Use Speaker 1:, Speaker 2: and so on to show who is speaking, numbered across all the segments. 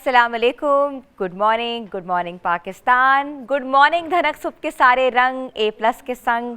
Speaker 1: अस्सलाम वालेकुम, good morning Pakistan, good morning धनक सुबह के सारे रंग A+ के संग।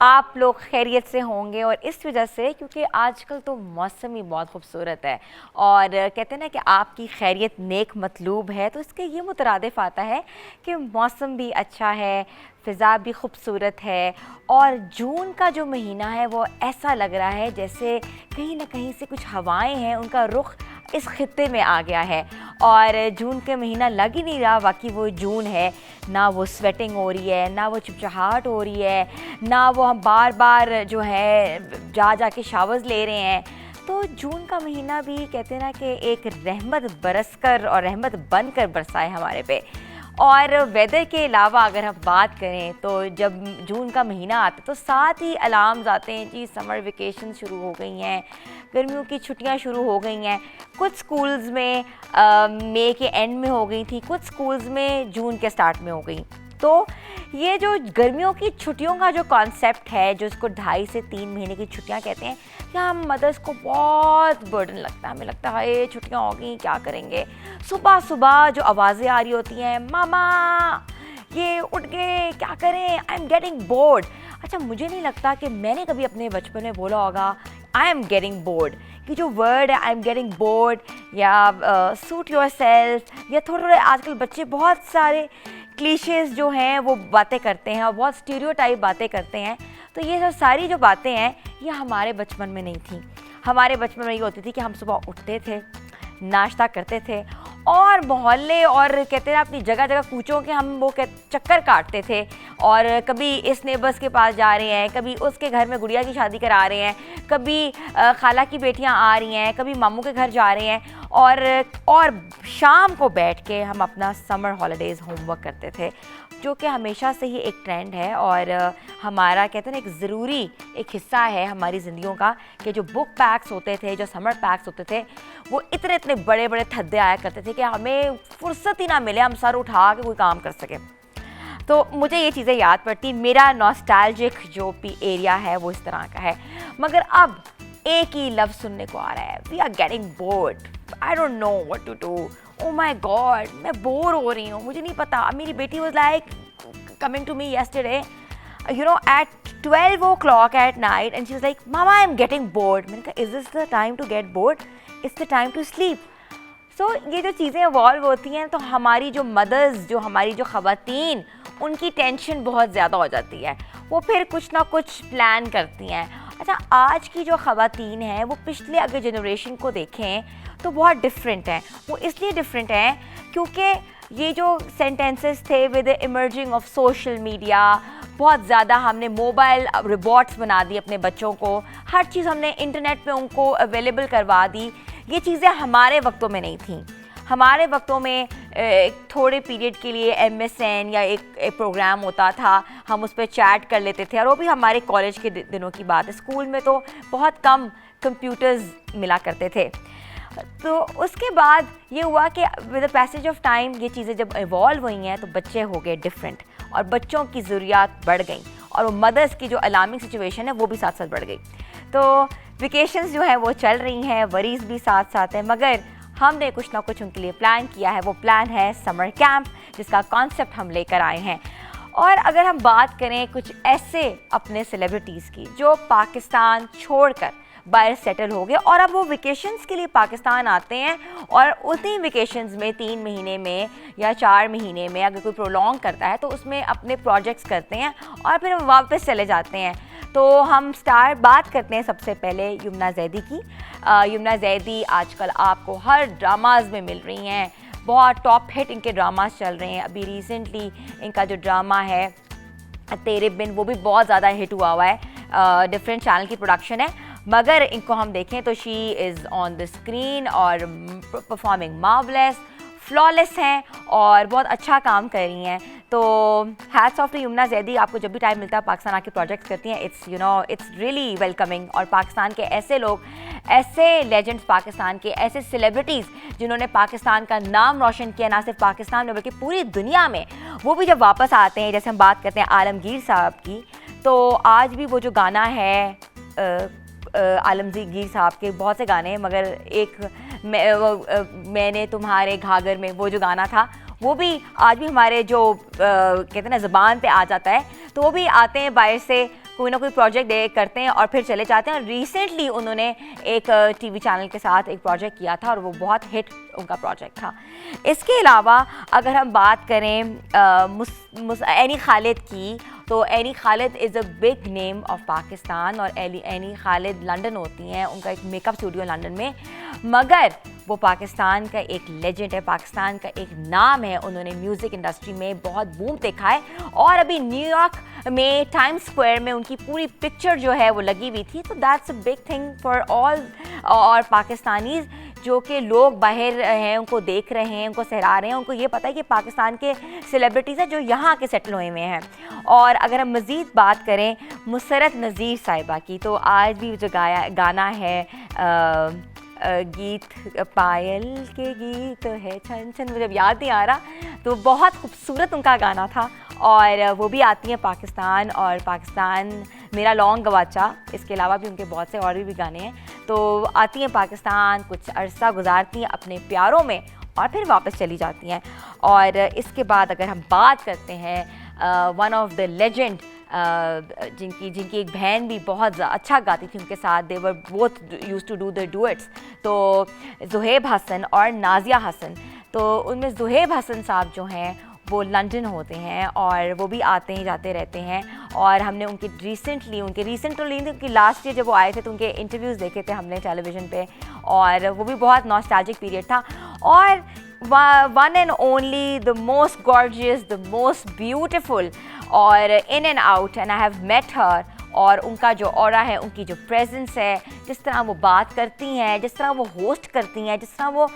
Speaker 1: आप लोग खैरियत से होंगे और इस वजह से क्योंकि आजकल तो मौसम ही बहुत खूबसूरत है और कहते हैं ना कि आपकी खैरियत नेक मतलूब है, तो इसके ये मुतरादिफ आता है कि मौसम भी अच्छा है, फ़िज़ा भी खूबसूरत है और जून का जो महीना है वो ऐसा लग रहा है जैसे कहीं ना कहीं से कुछ हवाएं हैं, उनका रुख इस खित्ते में आ गया है और जून के महीना लग ही नहीं रहा बाकी वो जून है। ना वो स्वेटिंग हो रही है, ना वो चिपचिहाहट हो रही है, ना वो हम बार बार जो है जा के शावर्स ले रहे हैं। तो जून का महीना भी कहते हैं ना कि एक रहमत बरसकर और रहमत बनकर बरसाए हमारे पे। और वेदर के अलावा अगर हम बात करें तो जब जून का महीना आता है तो साथ ही अलार्म्स आते हैं जी, समर वेकेशन शुरू हो गई हैं, गर्मियों की छुट्टियां शुरू हो गई हैं। कुछ स्कूल्स में मई के एंड में हो गई थी, कुछ स्कूल्स में जून के स्टार्ट में हो गई। तो ये जो गर्मियों की छुट्टियों का जो कॉन्सेप्ट है, जो इसको 2.5 से 3 महीने की छुट्टियां कहते हैं, या हम मदर्स को बहुत बर्डन लगता है। हमें लगता है ये छुट्टियां हो गई, क्या करेंगे। सुबह सुबह जो आवाज़ें आ रही होती हैं, मामा ये उठ गए, क्या करें, आई एम गेटिंग बोर्ड। अच्छा, मुझे नहीं लगता कि मैंने कभी अपने बचपन में बोला होगा आई एम गेटिंग बोर्ड। कि जो वर्ड है आई एम गेटिंग बोर्ड या सूट योर सेल्फ, या थोड़े आजकल बच्चे बहुत सारे क्लीशेस जो हैं वो बातें करते हैं और बहुत स्टीरियोटाइप बातें करते हैं। तो ये जो सारी जो बातें हैं ये हमारे बचपन में नहीं थी। हमारे बचपन में ये होती थी कि हम सुबह उठते थे, नाश्ता करते थे और मोहल्ले और कहते हैं अपनी जगह जगह कूचों के हम वो चक्कर काटते थे और कभी इस नेबर्स के पास जा रहे हैं, कभी उसके घर में गुड़िया की शादी करा रहे हैं, कभी खाला की बेटियां आ रही हैं, कभी मामू के घर जा रहे हैं और शाम को बैठ के हम अपना समर हॉलीडेज़ होमवर्क करते थे, जो कि हमेशा से ही एक ट्रेंड है और हमारा कहते हैं ना एक ज़रूरी एक हिस्सा है हमारी ज़िंदगियों का कि जो बुक पैक्स होते थे, जो समर पैक्स होते थे, वो इतने इतने बड़े बड़े थद्दे आया करते थे कि हमें फुर्सत ही ना मिले हम सर उठा के कोई काम कर सकें। तो मुझे ये चीज़ें याद पड़ती। मेरा नॉस्टैल्जिक जो भी एरिया है वो इस तरह का है। मगर अब एक ही लफ्ज़ सुनने को आ रहा है, we are getting bored, I don't know what to do. Oh my god, मैं बोर हो रही हूँ, मुझे नहीं पता। मेरी बेटी was like coming to me yesterday you know at 12 o'clock at night and she was like mama I'm getting bored। मैंने कहा is this the time to get bored, it's the time to sleep। so ये जो चीज़ें evolve होती हैं तो हमारी जो मदर्स, जो हमारी जो ख़वातीन, उनकी टेंशन बहुत ज़्यादा हो जाती है, वो फिर कुछ ना कुछ प्लान करती हैं। अच्छा, आज की जो ख़वातीन हैं वो पिछले अगर जनरेशन को देखें तो बहुत डिफरेंट हैं। वो इसलिए डिफरेंट हैं क्योंकि ये जो सेंटेंसेस थे with the emerging of social media, बहुत ज़्यादा हमने मोबाइल रोबोट्स बना दी अपने बच्चों को, हर चीज़ हमने इंटरनेट पे उनको अवेलेबल करवा दी। ये चीज़ें हमारे वक्तों में नहीं थी। हमारे वक्तों में थोड़े पीरियड के लिए MSN या एक प्रोग्राम होता था, हम उस पर चैट कर लेते थे और वो भी हमारे कॉलेज के दिनों की बात है। स्कूल में तो बहुत कम कंप्यूटर्स मिला करते थे। तो उसके बाद ये हुआ कि with the passage of time ये चीज़ें जब इवॉल्व हुई हैं तो बच्चे हो गए डिफरेंट और बच्चों की ज़रूरियात बढ़ गई और वो मदर्स की जो अलार्मिंग सिचुएशन है वो भी साथ साथ बढ़ गई। तो वेकेशंस जो है वो चल रही हैं, वरीज भी साथ साथ हैं, मगर हमने कुछ ना कुछ उनके लिए प्लान किया है। वो प्लान है समर कैंप, जिसका कॉन्सेप्ट हम लेकर आए हैं। और अगर हम बात करें कुछ ऐसे अपने सेलिब्रिटीज़ की जो पाकिस्तान छोड़कर बाहर सेटल हो गए और अब वो वेकेशंस के लिए पाकिस्तान आते हैं और उसी वेकेशंस में 3 महीने में या 4 महीने में अगर कोई प्रोलॉन्ग करता है तो उसमें अपने प्रोजेक्ट्स करते हैं और फिर वापस चले जाते हैं। तो हम बात करते हैं सबसे पहले यमुना ज़ैदी की। यमुना ज़ैदी आजकल आपको हर ड्रामाज में मिल रही हैं, बहुत टॉप हिट इनके ड्रामाज चल रहे हैं। अभी रिसेंटली इनका जो ड्रामा है तेरे बिन, वो भी बहुत ज़्यादा हिट हुआ है, डिफरेंट चैनल की प्रोडक्शन है, मगर इनको हम देखें तो she is on the screen और परफॉर्मिंग मार्वलेस, फ्लॉलेस हैं और बहुत अच्छा काम कर रही हैं। तो hats off to Yamuna Zaidi, आपको जब भी टाइम मिलता है पाकिस्तान आके प्रोजेक्ट्स करती हैं, इट्स रियली वेलकमिंग। और पाकिस्तान के ऐसे लोग, ऐसे लेजेंड्स, पाकिस्तान के ऐसे सेलिब्रिटीज़ जिन्होंने पाकिस्तान का नाम रोशन किया, ना सिर्फ पाकिस्तान में बल्कि पूरी दुनिया में, वो भी जब वापस आते हैं, जैसे हम बात करते हैं आलमगीर साहब की, तो आज भी वो जो गाना है आलमगीर साहब के बहुत से गाने हैं, मगर एक मैंने तुम्हारे घाघर में, वो जो गाना था, वो भी आज भी हमारे जो कहते हैं ना ज़बान पे आ जाता है। तो वो भी आते हैं बाहर से, कोई ना कोई प्रोजेक्ट करते हैं और फिर चले जाते हैं। और रिसेंटली उन्होंने एक टीवी चैनल के साथ एक प्रोजेक्ट किया था और वो बहुत हिट उनका प्रोजेक्ट था। इसके अलावा अगर हम बात करें एनी खालिद की, तो any Khalid is a big name of Pakistan. और एनी खालिद लंदन होती हैं, उनका एक मेकअप स्टूडियो लंदन में, मगर वो पाकिस्तान का एक लेजेंड है, पाकिस्तान का एक नाम है। उन्होंने म्यूज़िक इंडस्ट्री में बहुत बूम देखा है और अभी न्यूयॉर्क में टाइम्स स्क्वायर में उनकी पूरी पिक्चर जो है वो लगी हुई थी। तो that's a big thing for all और पाकिस्तानीज़, जो कि लोग बाहर हैं उनको देख रहे हैं, उनको सहरा रहे हैं, उनको ये पता है कि पाकिस्तान के सेलिब्रिटीज़ हैं जो यहाँ के सेटल हुए हुए हैं। और अगर हम मज़ीद बात करें मुसरत नज़ीर साहिबा की, तो आज भी जो गाना है गीत पायल के गीत है छन छन, मुझे याद नहीं आ रहा, तो बहुत खूबसूरत उनका गाना था। और वो भी आती हैं पाकिस्तान, और पाकिस्तान मेरा लॉन्ग गवाचा, इसके अलावा भी उनके बहुत से और भी गाने हैं। तो आती हैं पाकिस्तान, कुछ अरसा गुजारती हैं अपने प्यारों में और फिर वापस चली जाती हैं। और इसके बाद अगर हम बात करते हैं वन ऑफ द लेजेंड, जिनकी एक बहन भी बहुत अच्छा गाती थी उनके साथ, they were both use to do the duets, तो ज़ुहैब हसन और नाज़िया हसन। तो उनमें ज़ुहैब हसन साहब जो हैं वो लंदन होते हैं और वो भी आते हैं जाते रहते हैं। और हमने उनके उनकी लास्ट ईयर जब वो आए थे तो उनके इंटरव्यूज़ देखे थे हमने टेलीविज़न पे, और वो भी बहुत नॉस्टैल्जिक पीरियड था। और one and only, the most gorgeous, the most beautiful और in and out, and I have met her. और उनका जो ऑरा है, उनकी जो प्रेजेंस है, जिस तरह वो बात करती हैं, जिस तरह वो होस्ट करती हैं, जिस तरह वो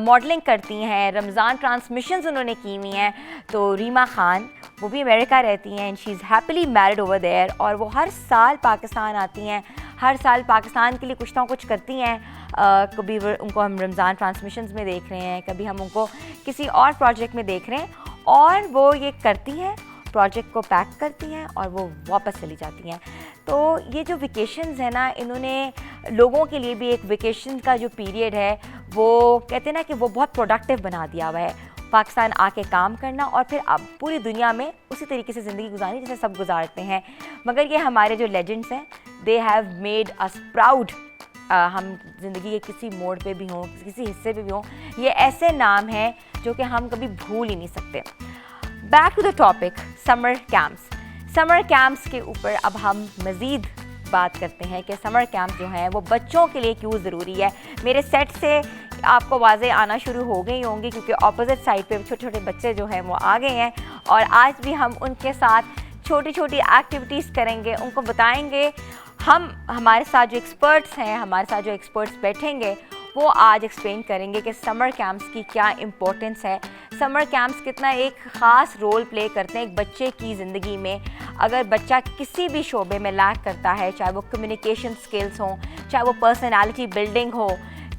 Speaker 1: मॉडलिंग करती हैं, रमज़ान ट्रांसमिशंस उन्होंने की हुई हैं। तो रीमा खान, वो भी अमेरिका रहती हैं, and she is happily married over there. और वो हर साल पाकिस्तान आती हैं, हर साल पाकिस्तान के लिए कुछ ना कुछ करती हैं। कभी उनको हम रमज़ान ट्रांसमिशंस में देख रहे हैं, कभी हम उनको किसी और प्रोजेक्ट में देख रहे हैं, और वो ये करती हैं, प्रोजेक्ट को पैक करती हैं और वो वापस चली जाती हैं। तो ये जो वेकेशंस है ना, इन्होंने लोगों के लिए भी एक वेकेशन का जो पीरियड है, वो कहते हैं ना कि वो बहुत प्रोडक्टिव बना दिया हुआ है। पाकिस्तान आके काम करना और फिर अब पूरी दुनिया में उसी तरीके से ज़िंदगी गुजारनी जैसे सब गुजारते हैं। मगर ये हमारे जो लेजेंड्स हैं, they have made us proud. हम ज़िंदगी के किसी मोड़ पे भी हों, किसी हिस्से पे भी हों, ये ऐसे नाम हैं जो कि हम कभी भूल ही नहीं सकते। Back to the topic, summer camps. Summer camps के ऊपर अब हम मज़ीद बात करते हैं कि समर कैंप जो हैं वो बच्चों के लिए क्यों ज़रूरी है। मेरे सेट से आपको आवाज़ें आना शुरू हो गई होंगी क्योंकि ऑपोजिट साइड पे छोटे छोटे बच्चे जो हैं वो आ गए हैं, और आज भी हम उनके साथ छोटी छोटी एक्टिविटीज़ करेंगे, उनको बताएंगे। हमारे साथ जो एक्सपर्ट्स हैं, हमारे साथ जो एक्सपर्ट्स बैठेंगे, वो आज एक्सप्लेन करेंगे कि समर कैंप्स की क्या इम्पोर्टेंस है, समर कैंप्स कितना एक ख़ास रोल प्ले करते हैं एक बच्चे की ज़िंदगी में। अगर बच्चा किसी भी शोबे में लैक करता है, चाहे वो कम्युनिकेशन स्किल्स हों, चाहे वो पर्सनैलिटी बिल्डिंग हो,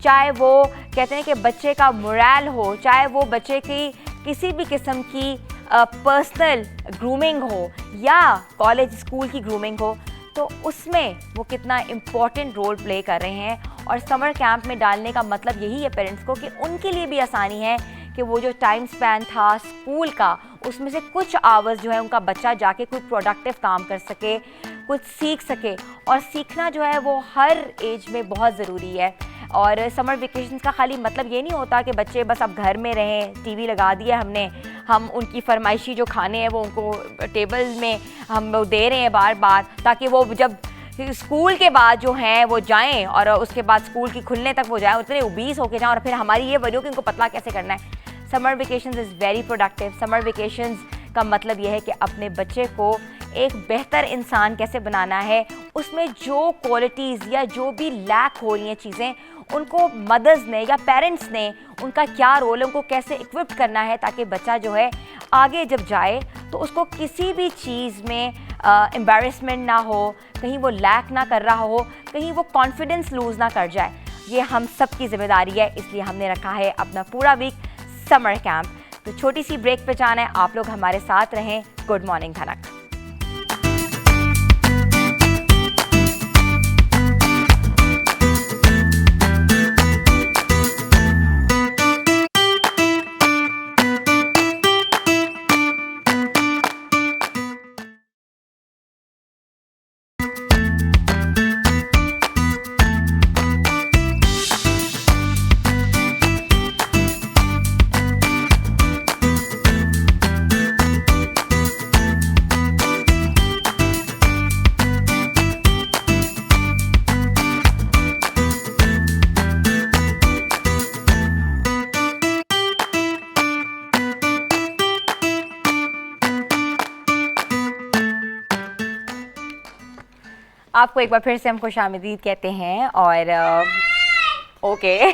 Speaker 1: चाहे वो कहते हैं कि बच्चे का मोरल हो, चाहे वो बच्चे की किसी भी किस्म की पर्सनल ग्रूमिंग हो या कॉलेज स्कूल की ग्रूमिंग हो, तो उसमें वो कितना इम्पॉर्टेंट रोल प्ले कर रहे हैं। और समर कैंप में डालने का मतलब यही है पेरेंट्स को कि उनके लिए भी आसानी है कि वो जो टाइम स्पैन था स्कूल का, उसमें से कुछ आवर्स जो है उनका बच्चा जाके कोई प्रोडक्टिव काम कर सके, कुछ सीख सके। और सीखना जो है वो हर एज में बहुत ज़रूरी है। और समर वेकेशन का खाली मतलब ये नहीं होता कि बच्चे बस अब घर में रहें, टीवी लगा दिया हमने, हम उनकी फरमाइशी जो खाने हैं वो उनको टेबल में हम दे रहे हैं बार बार, ताकि वो जब स्कूल के बाद जो हैं वो जाएं और उसके बाद स्कूल की खुलने तक वो जाएं, उतने ओबीस होके जाएं, और फिर हमारी ये वजह कि उनको पतला कैसे करना है। Summer vacations is very productive. Summer vacations का मतलब यह है कि अपने बच्चे को एक बेहतर इंसान कैसे बनाना है, उसमें जो क्वालिटीज़ या जो भी लैक हो रही हैं चीज़ें, उनको मदर्स ने या पेरेंट्स ने उनका क्या रोल है, उनको कैसे इक्विप करना है, ताकि बच्चा जो है आगे जब जाए तो उसको किसी भी चीज़ में एम्बैरेसमेंट ना हो, कहीं वो लैक ना कर रहा हो, कहीं वो कॉन्फिडेंस लूज़ ना कर जाए। ये हम सब की जिम्मेदारी है, इसलिए हमने रखा है अपना पूरा वीक समर कैंप। तो छोटी सी ब्रेक पे जाना है, आप लोग हमारे साथ रहें। गुड मॉर्निंग धनक। आपको एक बार फिर से हम खुशामदीद कहते हैं और ओके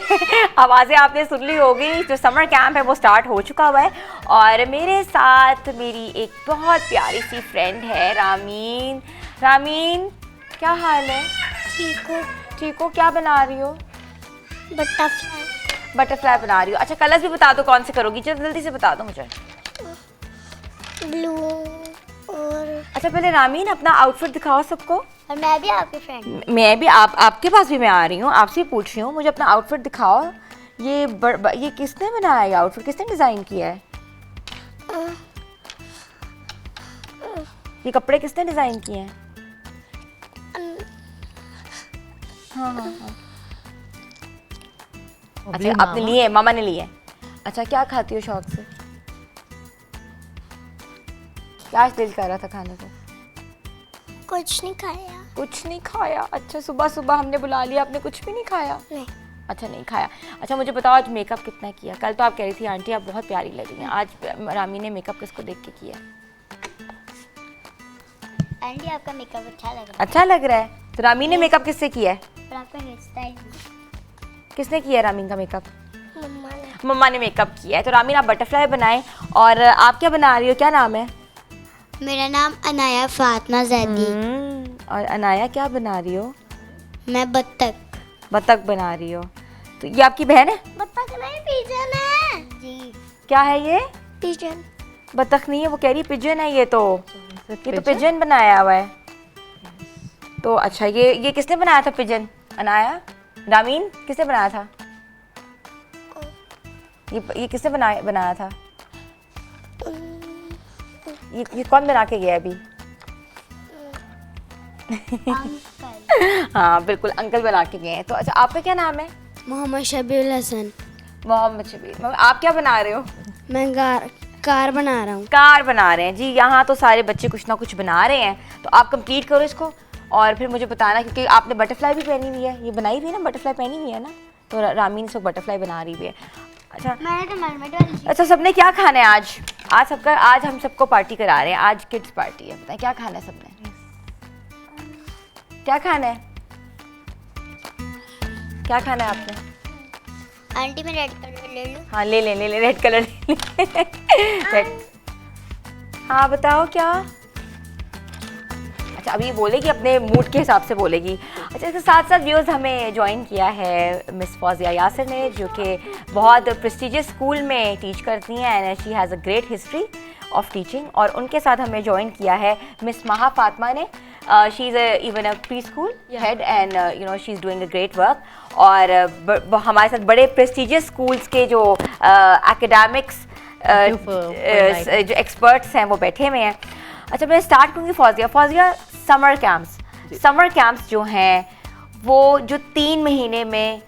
Speaker 1: आवाज़ें आपने सुन ली होगी। जो समर कैंप है वो स्टार्ट हो चुका हुआ है और मेरे साथ मेरी एक बहुत प्यारी सी फ्रेंड है रामीन। रामीन क्या हाल है?
Speaker 2: ठीक हो?
Speaker 1: ठीक हो? क्या बना रही हो?
Speaker 2: बटरफ्लाई।
Speaker 1: बटरफ्लाई बना रही हो। अच्छा कलर्स भी बता दो कौन से करोगी, चलो जल्दी से बता दो मुझे।
Speaker 2: ब्लू और
Speaker 1: अच्छा पहले रामीन अपना आउटफिट दिखाओ सबको।
Speaker 2: और मैं भी आपकी फ्रेंड।
Speaker 1: मैं भी आपके पास भी मैं आ रही हूँ, आपसे पूछ रही हूँ, मुझे अपना आउटफिट दिखाओ। ये किसने बनाया है आउटफिट, किसने डिज़ाइन किया है? ये कपड़े किसने डिज़ाइन किए हैं? हाँ हाँ हाँ। अच्छा आपने लिए हैं, मामा ने लिए हैं। अच्छा क्या खाती हो शौक से? क्या आज दिल कर रहा था खाने को?
Speaker 2: कुछ नहीं खाया।
Speaker 1: कुछ नहीं खाया? अच्छा सुबह सुबह हमने बुला लिया, आपने कुछ भी नहीं खाया?
Speaker 2: नहीं।
Speaker 1: अच्छा नहीं खाया। अच्छा मुझे बताओ आज मेकअप कितना किया? कल तो आप कह रही थी आंटी आप बहुत प्यारी लग रही हैं, आज रामी ने मेकअप किसको देख के किया?
Speaker 2: आंटी आपका मेकअप अच्छा लग रहा है।
Speaker 1: अच्छा लग रहा है? तो रामी ने मेकअप किससे किया है?
Speaker 2: और आपका हेयर स्टाइल भी।
Speaker 1: किसने किया है रामीन का मेकअप?
Speaker 2: मम्मा ने।
Speaker 1: मम्मा ने मेकअप किया है। तो रामीन आप बटरफ्लाई बनाए और आप क्या बना रही हो, क्या नाम है?
Speaker 2: मेरा नाम अनाया फातिमा जैदी।
Speaker 1: और अनाया क्या बना रही हो?
Speaker 2: मैं बत्तख।
Speaker 1: बतख बना रही हो। तो ये आपकी बहन है?
Speaker 2: बत्तख नहीं, पिजन है जी।
Speaker 1: क्या है ये?
Speaker 2: पिजन।
Speaker 1: बतख नहीं है, वो कह रही पिजन है। ये तो पिजन बनाया हुआ है। तो अच्छा ये किसने बनाया था पिजन? अनाया? रामीन किसने बनाया था? ये किसने बनाया था? ये कौन बना के गया अभी?
Speaker 2: अंकल।
Speaker 1: हाँ बिल्कुल अंकल बना के गए हैं। तो अच्छा आपका क्या नाम है?
Speaker 2: मोहम्मद शबीर हसन।
Speaker 1: मोहम्मद शबीर। आप क्या बना रहे हो?
Speaker 2: मैं कार बना रहा हूँ।
Speaker 1: कार बना रहे हैं जी। यहाँ तो सारे बच्चे कुछ ना कुछ बना रहे हैं, तो आप कंप्लीट करो इसको और फिर मुझे बताना, क्योंकि आपने बटरफ्लाई भी पहनी हुई है, ये बनाई हुई है ना, बटरफ्लाई पहनी हुई है ना, तो रामीन इसको बटरफ्लाई बना रही हुई है। अच्छा
Speaker 2: मैंने तो मरमेड वाली।
Speaker 1: अच्छा सबने क्या खाना है आज? आज हम सबको पार्टी करा रहे हैं, आज किड्स पार्टी है। बताएं क्या खाना है सबने? क्या खाना है? क्या खाना है आपने?
Speaker 2: आंटी मैं रेड कलर ले लूँ?
Speaker 1: हाँ ले रेड कलर रेड। हाँ बताओ क्या? अच्छा अभी बोलेगी, अपने मूड के हिसाब से बोलेगी। अच्छा इसके साथ साथ व्यूअर्स हमें ज्वाइन किया है मिस फौजिया यासिर ने, जो कि बहुत प्रेस्टिजियस स्कूल में टीच करती हैं and she has a great history of teaching. और उनके साथ हमें ज्वाइन किया है मिस महा फातिमा ने। She is even a pre school head and you know she is doing a great work. और हमारे साथ बड़े प्रेस्टिजियस स्कूल्स के जो एकेडमिक्स जो एक्सपर्ट्स हैं वो बैठे हुए हैं। अच्छा मैं स्टार्ट करूँगी फौजिया समर कैंप्स जो हैं वो जो 3 महीने में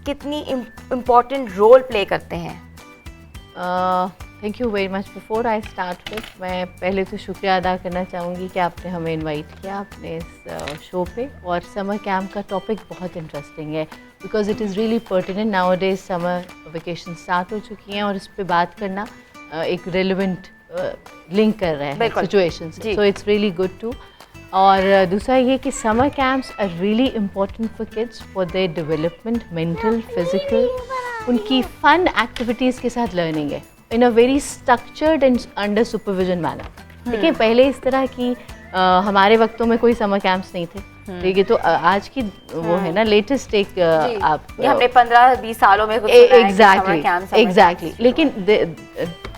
Speaker 1: कितनी इम्पोर्टेंट रोल प्ले करते हैं?
Speaker 3: Thank you very much. Before I start with, मैं पहले तो शुक्रिया अदा करना चाहूँगी कि आपने हमें इनवाइट किया अपने इस शो पे। और समर कैंप का टॉपिक बहुत इंटरेस्टिंग है because it is really pertinent. Now days summer vacation start हो चुकी हैं और इस पे बात करना एक रेलिवेंट लिंक कर रहे हैं सिचुएशन से, so it's really good to. और दूसरा ये कि summer camps are really important for kids for their development, mental, physical. उनकी फन एक्टिविटीज़ के साथ लर्निंग है in a very structured and under supervision manner. देखिए पहले इस तरह की हमारे वक्तों में कोई समर कैंप्स नहीं थे। देखिए तो आज की वो है ना लेटेस्ट एक आप
Speaker 1: हमने 15-20 सालों में
Speaker 3: एग्जैक्टली लेकिन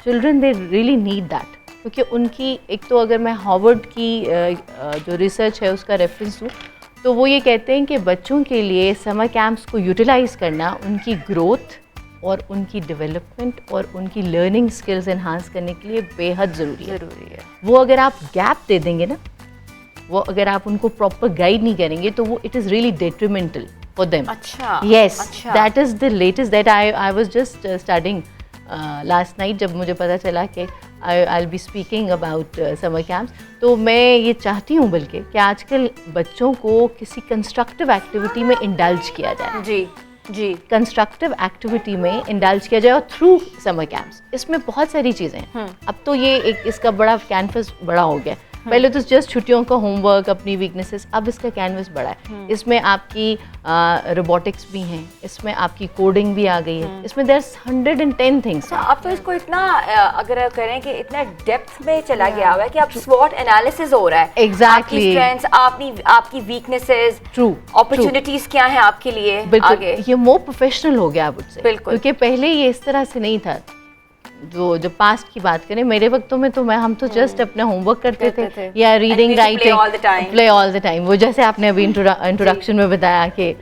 Speaker 3: children they really need that, क्योंकि उनकी एक तो अगर मैं हार्वर्ड की जो रिसर्च है उसका रेफरेंस दूँ तो वो ये कहते हैं कि बच्चों के लिए समर कैंप्स को यूटिलाइज करना उनकी ग्रोथ और उनकी डेवलपमेंट और उनकी लर्निंग स्किल्स एनहांस करने के लिए बेहद ज़रूरी है। वो अगर आप गैप दे देंगे ना, वो अगर आप उनको प्रॉपर गाइड नहीं करेंगे तो वो it is really detrimental for them.
Speaker 1: अच्छा
Speaker 3: yes, that is the latest that I was just studying last night जब मुझे पता चला कि I will be speaking about summer camps. तो मैं ये चाहती हूँ बल्कि कि आजकल बच्चों को किसी कंस्ट्रक्टिव एक्टिविटी में इंडल्ज किया जाए। जी कंस्ट्रक्टिव एक्टिविटी में इंडल्ज किया जाए और थ्रू समर कैंप्स। इसमें बहुत सारी चीज़ें हैं। अब तो ये एक इसका बड़ा कैनवस बड़ा हो गया, पहले तो जस्ट छुट्टियों का होमवर्क, अपनी वीकनेसेस, अब इसका कैनवस बड़ा है। इसमें आपकी रोबोटिक्स भी हैं, इसमें आपकी कोडिंग भी आ गई है, इसमें देयर 110 थिंग्स।
Speaker 1: अब तो इसको इतना अगर करें कि इतना डेप्थ में चला गया हुआ है कि अब स्वॉट एनालिसिस हो रहा है।
Speaker 3: Exactly.
Speaker 1: आपकी स्ट्रेंथ्स, आपकी वीकनेसेस,
Speaker 3: True,
Speaker 1: अपॉर्चुनिटीज क्या हैं आपके लिए
Speaker 3: बिल्कुल
Speaker 1: आगे।
Speaker 3: ये मोर प्रोफेशनल हो गया मुझसे,
Speaker 1: बिल्कुल।
Speaker 3: क्योंकि पहले ये इस तरह से नहीं था। जो पास्ट की बात करें, मेरे वक्तों में तो हम तो जस्ट अपना होमवर्क करते थे या reading writing, play all the time, वो जैसे आपने अभी इंट्रोडक्शन में बताया कि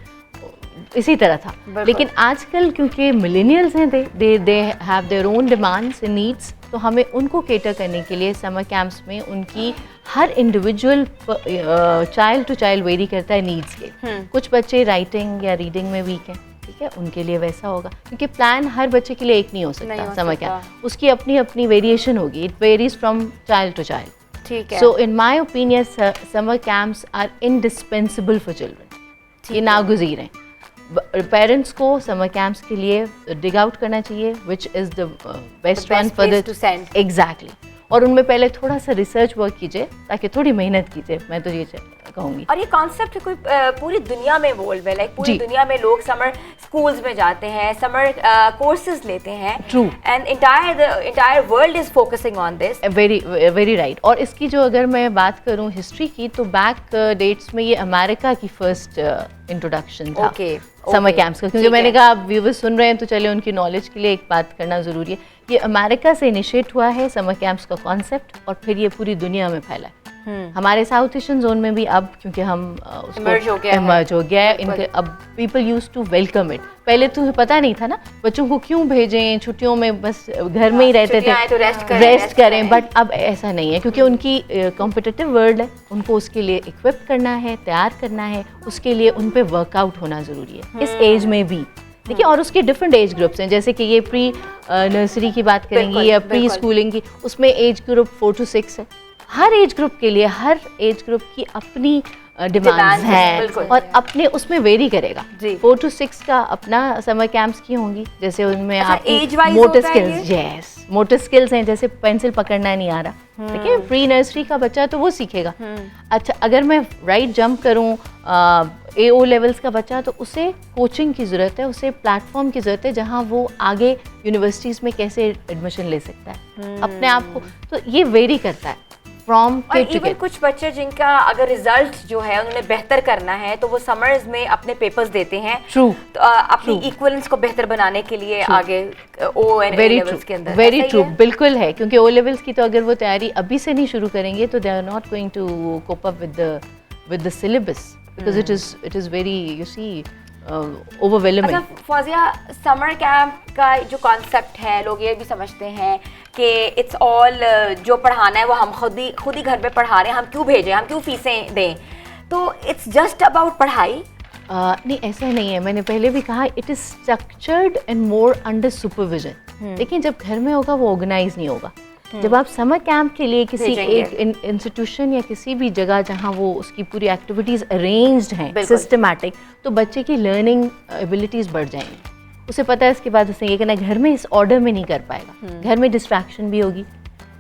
Speaker 3: इसी तरह था। लेकिन आजकल क्योंकि मिलेनियल्स हैं, they have their own demands and needs, तो हमें उनको केटर करने के लिए समर कैंप्स में उनकी हर individual child to child vary करता है नीड्स के। कुछ बच्चे राइटिंग या रीडिंग में वीक हैं, ठीक है, उनके लिए वैसा होगा, क्योंकि प्लान हर बच्चे के लिए एक नहीं हो सकता समर कैंप, उसकी अपनी अपनी वेरिएशन होगी, it varies from child to child.
Speaker 1: ठीक है।
Speaker 3: So in my opinion summer camps are indispensable for children, ये नागुज़ीर हैं। पेरेंट्स को समर कैंप्स के लिए डिग आउट करना चाहिए which is the best one for the exactly, और उनमें पहले थोड़ा सा रिसर्च वर्क कीजिए, ताकि थोड़ी मेहनत कीजिए, मैं तो ये कहूँगी।
Speaker 1: और ये कॉन्सेप्ट कोई पूरी दुनिया में इवॉल्व है, लाइक पूरी दुनिया में लोग समर स्कूल्स में जाते हैं, समर कोर्सेज लेते हैं।
Speaker 3: True.
Speaker 1: And entire world is focusing on this.
Speaker 3: Very right. और इसकी जो अगर मैं बात करूँ हिस्ट्री की, तो बैक डेट्स में ये अमेरिका की फर्स्ट इंट्रोडक्शन था समर कैंप्स का, क्योंकि मैंने कहा आप व्यूवर्स सुन रहे हैं तो चले उनकी नॉलेज के लिए एक बात करना ज़रूरी है। ये अमेरिका से इनिशिएट हुआ है समर कैंप्स का कॉन्सेप्ट, और फिर ये पूरी दुनिया में फैला है। हमारे साउथ एशियन जोन में भी अब, क्योंकि हम
Speaker 1: इमर्ज हो गया है
Speaker 3: इनके, अब people use to welcome it. पहले तो पता नहीं था ना बच्चों को क्यों भेजें छुट्टियों में, बस घर में ही रहते थे,
Speaker 1: तो
Speaker 3: रेस्ट करें, बट अब ऐसा नहीं है, क्योंकि उनकी कॉम्पिटिटिव वर्ल्ड है, उनको उसके लिए इक्विप करना है, तैयार करना है, उसके लिए उन पे वर्कआउट होना ज़रूरी है इस एज में भी। देखिए, और उसके डिफरेंट एज ग्रुप्स हैं, जैसे कि ये प्री नर्सरी की बात करेंगे या प्री स्कूलिंग की, उसमें एज ग्रुप 4 to 6 है। हर एज ग्रुप के लिए, हर एज ग्रुप की अपनी डिमांड्स हैं, और अपने उसमें वेरी करेगा। 4 to 6 का अपना समर कैंप्स की होंगी, जैसे उनमें आपकी motor skills, yes motor skills हैं, जैसे पेंसिल पकड़ना नहीं आ रहा, ठीक है, प्री नर्सरी का बच्चा तो वो सीखेगा। अच्छा, अगर मैं राइट जंप करूँ AO लेवल्स का बच्चा, तो उसे कोचिंग की ज़रूरत है, उसे प्लेटफॉर्म की ज़रूरत है, जहाँ वो आगे यूनिवर्सिटीज़ में कैसे एडमिशन ले सकता है अपने आप को, तो ये वेरी करता है फ्रॉम किड टू किड।
Speaker 1: कुछ बच्चे जिनका अगर रिजल्ट जो है उन्हें बेहतर करना है, तो वो समर्स में अपने पेपर्स देते हैं।
Speaker 3: ट्रू।
Speaker 1: तो अपनी इक्वलेंस को बेहतर बनाने के लिए आगे ओ एंड ए लेवल्स के अंदर।
Speaker 3: वेरी ट्रू, बिल्कुल है, क्योंकि ओ लेवल्स की तो अगर वो तैयारी अभी से नहीं शुरू करेंगे, तो they are not going to cope up with the syllabus, because it is very, you see, overwhelming.
Speaker 1: अच्छा फौजिया, समर कैंप का जो कॉन्सेप्ट है, लोग ये भी समझते हैं कि इट्स ऑल जो पढ़ाना है वो हम खुद ही घर पे पढ़ा रहे हैं, हम क्यों भेजें, हम क्यों फीसें दें, तो इट्स जस्ट अबाउट पढ़ाई।
Speaker 3: नहीं, ऐसा नहीं है, मैंने पहले भी कहा, it is structured and more under supervision. लेकिन जब घर में होगा वो ऑर्गेनाइज नहीं होगा। जब आप समर कैंप के लिए किसी एक इंस्टीट्यूशन या किसी भी जगह जहाँ वो उसकी पूरी एक्टिविटीज़ अरेंज्ड हैं, सिस्टमैटिक, तो बच्चे की लर्निंग एबिलिटीज़ बढ़ जाएंगी। उसे पता है इसके बाद उसने ये करना, घर में इस ऑर्डर में नहीं कर पाएगा, घर में डिस्ट्रैक्शन भी होगी,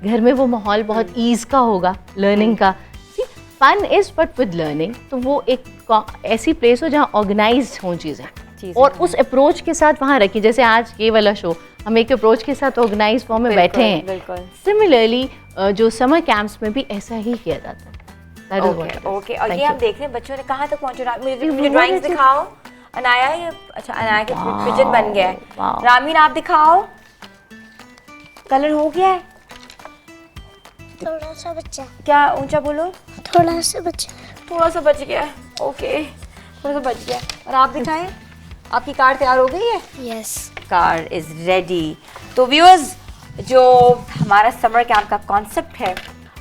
Speaker 3: घर में वो माहौल बहुत ईज का होगा लर्निंग का। Fun is but with learning, तो वो एक ऐसी प्लेस हो जहाँ ऑर्गेनाइज्ड हों चीज़ें, और उस अप्रोच के साथ वहाँ रखी। जैसे आज ये वाला शो हम एक अप्रोच के साथ ऑर्गेनाइज फॉर्म में बैठे हैं, सिमिलरली जो समर कैंप्स में भी ऐसा ही किया जाता है।
Speaker 1: ओके, और ये हम देख रहे हैं बच्चों ने कहाँ तक पहुँचे। मुझे ड्राइंग्स दिखाओ। अनाया, ये अच्छा अनाया के पिजन बन गया है। रामीन आप दिखाओ, कलर हो गया है?
Speaker 2: थोड़ा सा बच्चा।
Speaker 1: क्या ऊंचा बोलो?
Speaker 2: थोड़ा सा बच्चा।
Speaker 1: थोड़ा सा बच गया। ओके, थोड़ा सा बच गया। और आप दिखाएं, आपकी कार तैयार हो गई है?
Speaker 2: Yes,
Speaker 1: car is ready. तो व्यूअर्स, जो हमारा समर कैंप का कॉन्सेप्ट है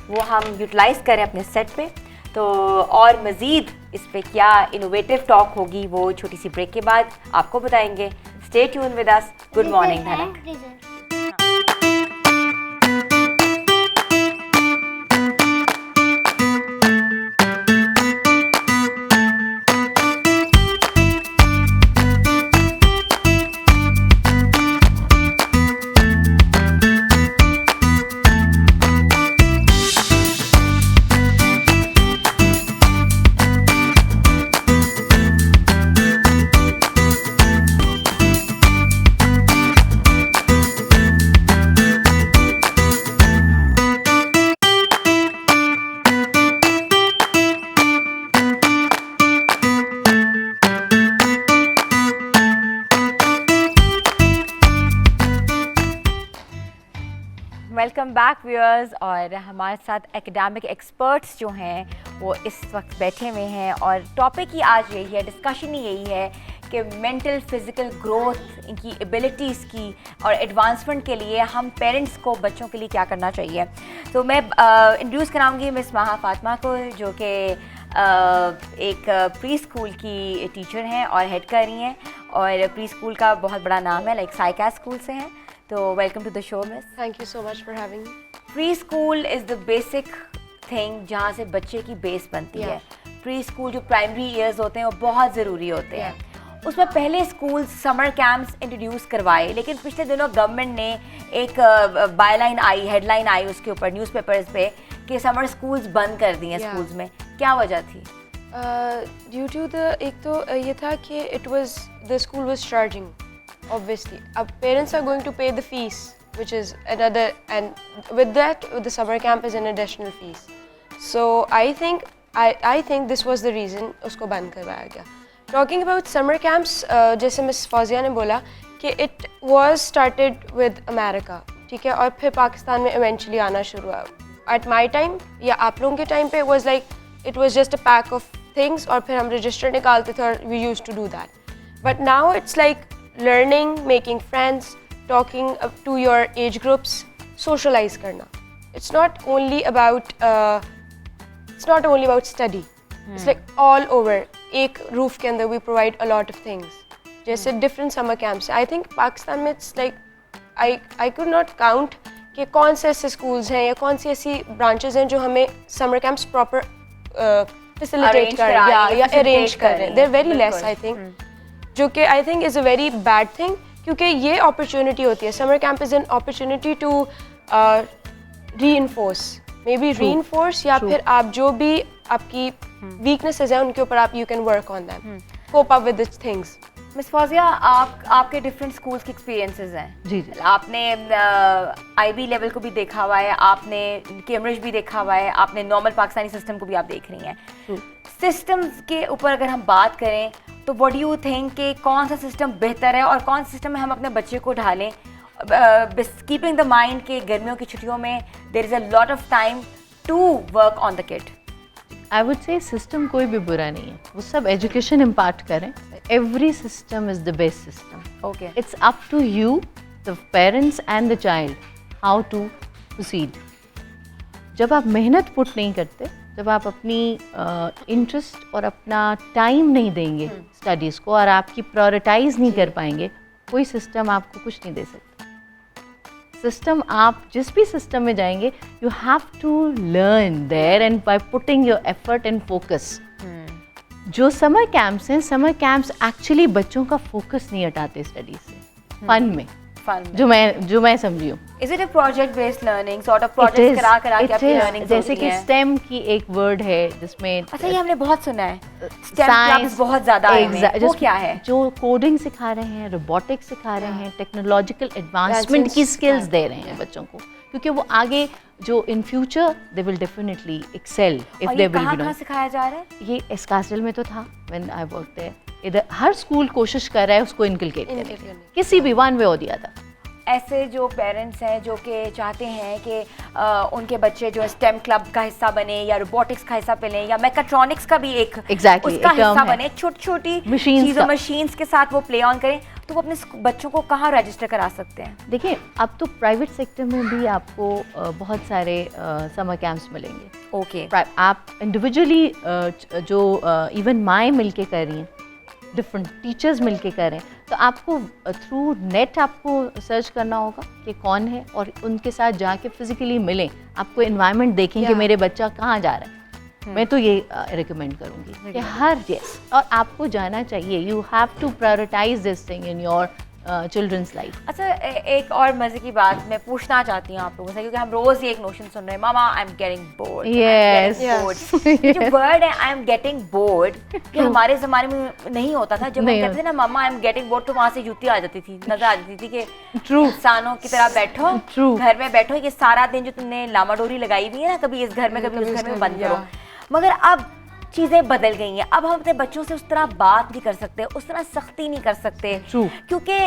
Speaker 1: वो हम यूटिलाइज करें अपने सेट पे। तो और मज़ीद इस पे क्या इनोवेटिव टॉक होगी वो छोटी सी ब्रेक के बाद आपको बताएंगे। Stay tune with us. Good morning Dhanak. Welcome back viewers. और हमारे साथ एकेडमिक एक्सपर्ट्स जो हैं वो इस वक्त बैठे हुए हैं और टॉपिक ही आज यही है, डिस्कशन ही यही है कि मेंटल फिज़िकल ग्रोथ, इनकी एबिलिटीज़ की और एडवांसमेंट के लिए हम पेरेंट्स को बच्चों के लिए क्या करना चाहिए। तो मैं इंट्रोड्यूस कराऊंगी मिस माहा फातिमा को, जो कि एक प्री स्कूल की टीचर हैं और हेड कर रही हैं, और प्री स्कूल का बहुत बड़ा नाम है, लाइक साइका स्कूल से हैं। तो welcome to the show miss.
Speaker 4: Thank you so much for having me.
Speaker 1: Pre school is the basic thing जहाँ से बच्चे की बेस बनती है। प्री स्कूल जो प्राइमरी ईयर्स होते हैं वो बहुत ज़रूरी होते हैं। उसमें पहले स्कूल समर कैंप्स इंट्रोड्यूस करवाए, लेकिन पिछले दिनों गवर्नमेंट ने एक बायलाइन आई, हेडलाइन आई उसके ऊपर न्यूज़पेपर्स पे कि समर स्कूल्स बंद कर दिए हैं स्कूल्स में। क्या वजह थी?
Speaker 4: Due to the एक तो ये था कि the school was charging, obviously. अब parents are going to pay the fees, which is another, and with that the summer camp is an additional fees. So I think this was the reason उसको बंद करवाया गया. Talking about summer camps, जैसे miss Fauzia ने बोला कि it was started with America, ठीक है, और फिर पाकिस्तान में eventually आना शुरू हुआ. At my time या आप लोगों के टाइम पे was like it was just a pack of things और फिर हम register निकालते थे और we used to do that. But now it's like learning, making friends, talking to your age groups, socialize करना. It's not only about study. It's like all over. एक roof के अंदर we provide a lot of things. जैसे different summer camps. I think Pakistan में it's like I could not count कि कौन से ऐसे schools हैं या कौन सी ऐसी branches हैं जो हमें summer camps proper facilitate कर रहे हैं या arrange कर रहे हैं. They're very less, I think. जो कि I think is a very bad thing, क्योंकि ये opportunity होती है. Summer camp is an opportunity to reinforce, maybe reinforce या फिर आप जो भी आपकी weaknesses हैं उनके ऊपर आप you can work on them, cope up with these things.
Speaker 1: Miss Fauzia, आपके डिफरेंट स्कूल्स के एक्सपीरियंसेस हैं।
Speaker 3: जी।
Speaker 1: आपने IB लेवल को भी देखा हुआ है, आपने कैम्ब्रिज भी देखा हुआ है, आपने नॉर्मल पाकिस्तानी सिस्टम को भी आप देख रही हैं। सिस्टम्स के ऊपर अगर हम बात करें तो व्हाट डू यू थिंक कि कौन सा सिस्टम बेहतर है और कौन सा सिस्टम में हम अपने बच्चे को ढालें, कीपिंग द माइंड कि गर्मियों की छुट्टियों में there is a lot of time to work on the kid?
Speaker 3: I would say system कोई भी बुरा नहीं है, वो सब एजुकेशन इम्पार्ट करें. Every system is the best system.
Speaker 1: Okay,
Speaker 3: it's up to you, the parents and the child, how to proceed. जब आप मेहनत पुट नहीं करते, जब आप अपनी इंटरेस्ट और अपना टाइम नहीं देंगे स्टडीज़ को और आपकी प्रायोरिटाइज नहीं कर पाएंगे, कोई सिस्टम आपको कुछ नहीं दे सकता. सिस्टम, आप जिस भी सिस्टम में जाएंगे, you have to learn there and by putting your effort and focus. जो समर कैंप्स हैं, समर कैंप्स एक्चुअली बच्चों का फोकस नहीं हटाते स्टडीज से, फन में, जो मैं समझी हूँ.
Speaker 1: Is it a project based learning, sort of project करा के आपकी लर्निंग?
Speaker 3: जैसे कि स्टेम की एक वर्ड है जिसमें,
Speaker 1: अच्छा ये हमने बहुत सुना है, स्टेम क्लासेस बहुत ज़्यादा है, वो क्या है?
Speaker 3: जो कोडिंग सिखा रहे हैं, रोबोटिक्स सिखा रहे हैं, टेक्नोलॉजिकल एडवांसमेंट की स्किल्स दे रहे हैं बच्चों को, क्योंकि वो आगे जो in future they will definitely excel if they will
Speaker 1: कहाँ सिखाया जा रहा है?
Speaker 3: ये एसकास्टल में तो था व्हेन आई वर्कड देयर. इधर हर स्कूल कोशिश कर रहा है उसको इनकलकेट करने की, किसी भी वन वे और दिया था.
Speaker 1: ऐसे जो पेरेंट्स हैं जो कि चाहते हैं कि उनके बच्चे जो स्टेम क्लब का हिस्सा बने या रोबोटिक्स का हिस्सा बने या मैकेट्रॉनिक्स का भी एक उसका हिस्सा बने, छोटी छोटी चीज़ों मशीन्स के साथ वो प्ले ऑन करें, तो वो अपने बच्चों को कहाँ रजिस्टर करा सकते हैं?
Speaker 3: देखिए, अब तो प्राइवेट सेक्टर में भी आपको बहुत सारे समर कैंप्स मिलेंगे.
Speaker 1: ओके,
Speaker 3: आप इंडिविजुअली जो इवन माएँ मिल के कर रही हैं, डिफरेंट टीचर्स मिलके करें, तो आपको थ्रू नेट आपको सर्च करना होगा कि कौन है और उनके साथ जाके फिजिकली मिलें, आपको एनवायरनमेंट देखें कि मेरे बच्चा कहाँ जा रहा है. मैं तो ये रिकमेंड करूँगी कि हर और आपको जाना चाहिए. You have to prioritise this thing in your children's life.
Speaker 1: अच्छा, एक और मजे की बात मैं पूछना चाहती हूँ आप लोगों से, क्योंकि हम रोज ये एक नोशन सुन रहे हैं, मामा I am getting bored.
Speaker 3: Yes,
Speaker 1: जो वर्ड है आई एम गेटिंग बोर्ड, ये हमारे जमाने में नहीं होता था. जब हम कहते थे ना मामा आई एम गेटिंग बोर्ड, तो वहाँ से जुती आ जाती थी, नजर आ जाती थी कि इंसानों की तरह बैठो, घर में बैठो, ये सारा दिन जो तुमने लामा डोरी लगाई हुई है ना, कभी इस घर में कभी उस घर में बंद करो. मगर अब चीज़ें बदल गई हैं। अब हम अपने बच्चों से उस तरह बात नहीं कर सकते, उस तरह सख्ती नहीं कर सकते, क्योंकि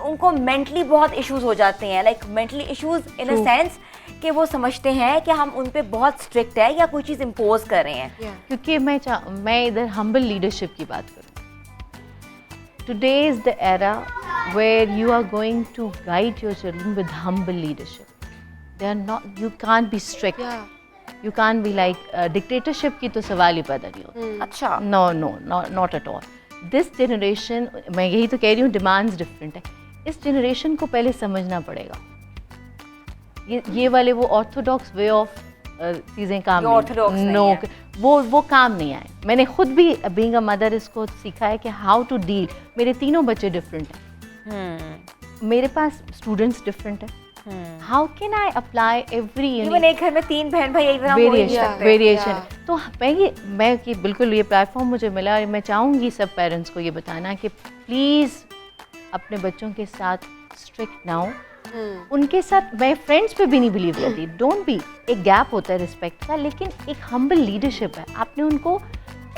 Speaker 1: उनको मेंटली बहुत इश्यूज हो जाते हैं, like mentally issues in a sense कि वो समझते हैं कि हम उन पे बहुत स्ट्रिक्ट है या कोई चीज़ इम्पोज कर रहे हैं।
Speaker 3: क्योंकि मैं इधर हम्बल लीडरशिप की बात करूँ। Today is the era where you are going to guide your children with humble leadership. They are not. You can't be strict. You can't be like dictatorship की तो सवाल ही पैदा नहीं होता।
Speaker 1: अच्छा।
Speaker 3: No, not at all. This generation, मैं यही तो कह रही हूँ, demands different है। इस generation को पहले समझना पड़ेगा। ये वाले वो ऑर्थोडॉक्स वे ऑफ चीज़ें काम नहीं, वो काम नहीं आए। मैंने खुद भी बीइंग अ मदर इसको सीखा है कि हाउ टू डील। मेरे तीनों बच्चे डिफरेंट हैं, मेरे पास स्टूडेंट्स डिफरेंट है। How can I apply every
Speaker 1: एक घर में 3 बहन भाई एक तरह
Speaker 3: वेरिएशन। तो मैं कि बिल्कुल ये प्लेटफॉर्म मुझे मिला और मैं चाहूँगी सब पेरेंट्स को ये बताना कि प्लीज़ अपने बच्चों के साथ स्ट्रिक्ट ना हो। उनके साथ मैं फ्रेंड्स पे भी नहीं बिलीव करती। डोंट बी, एक गैप होता है रिस्पेक्ट का, लेकिन एक हम्बल लीडरशिप है। आपने उनको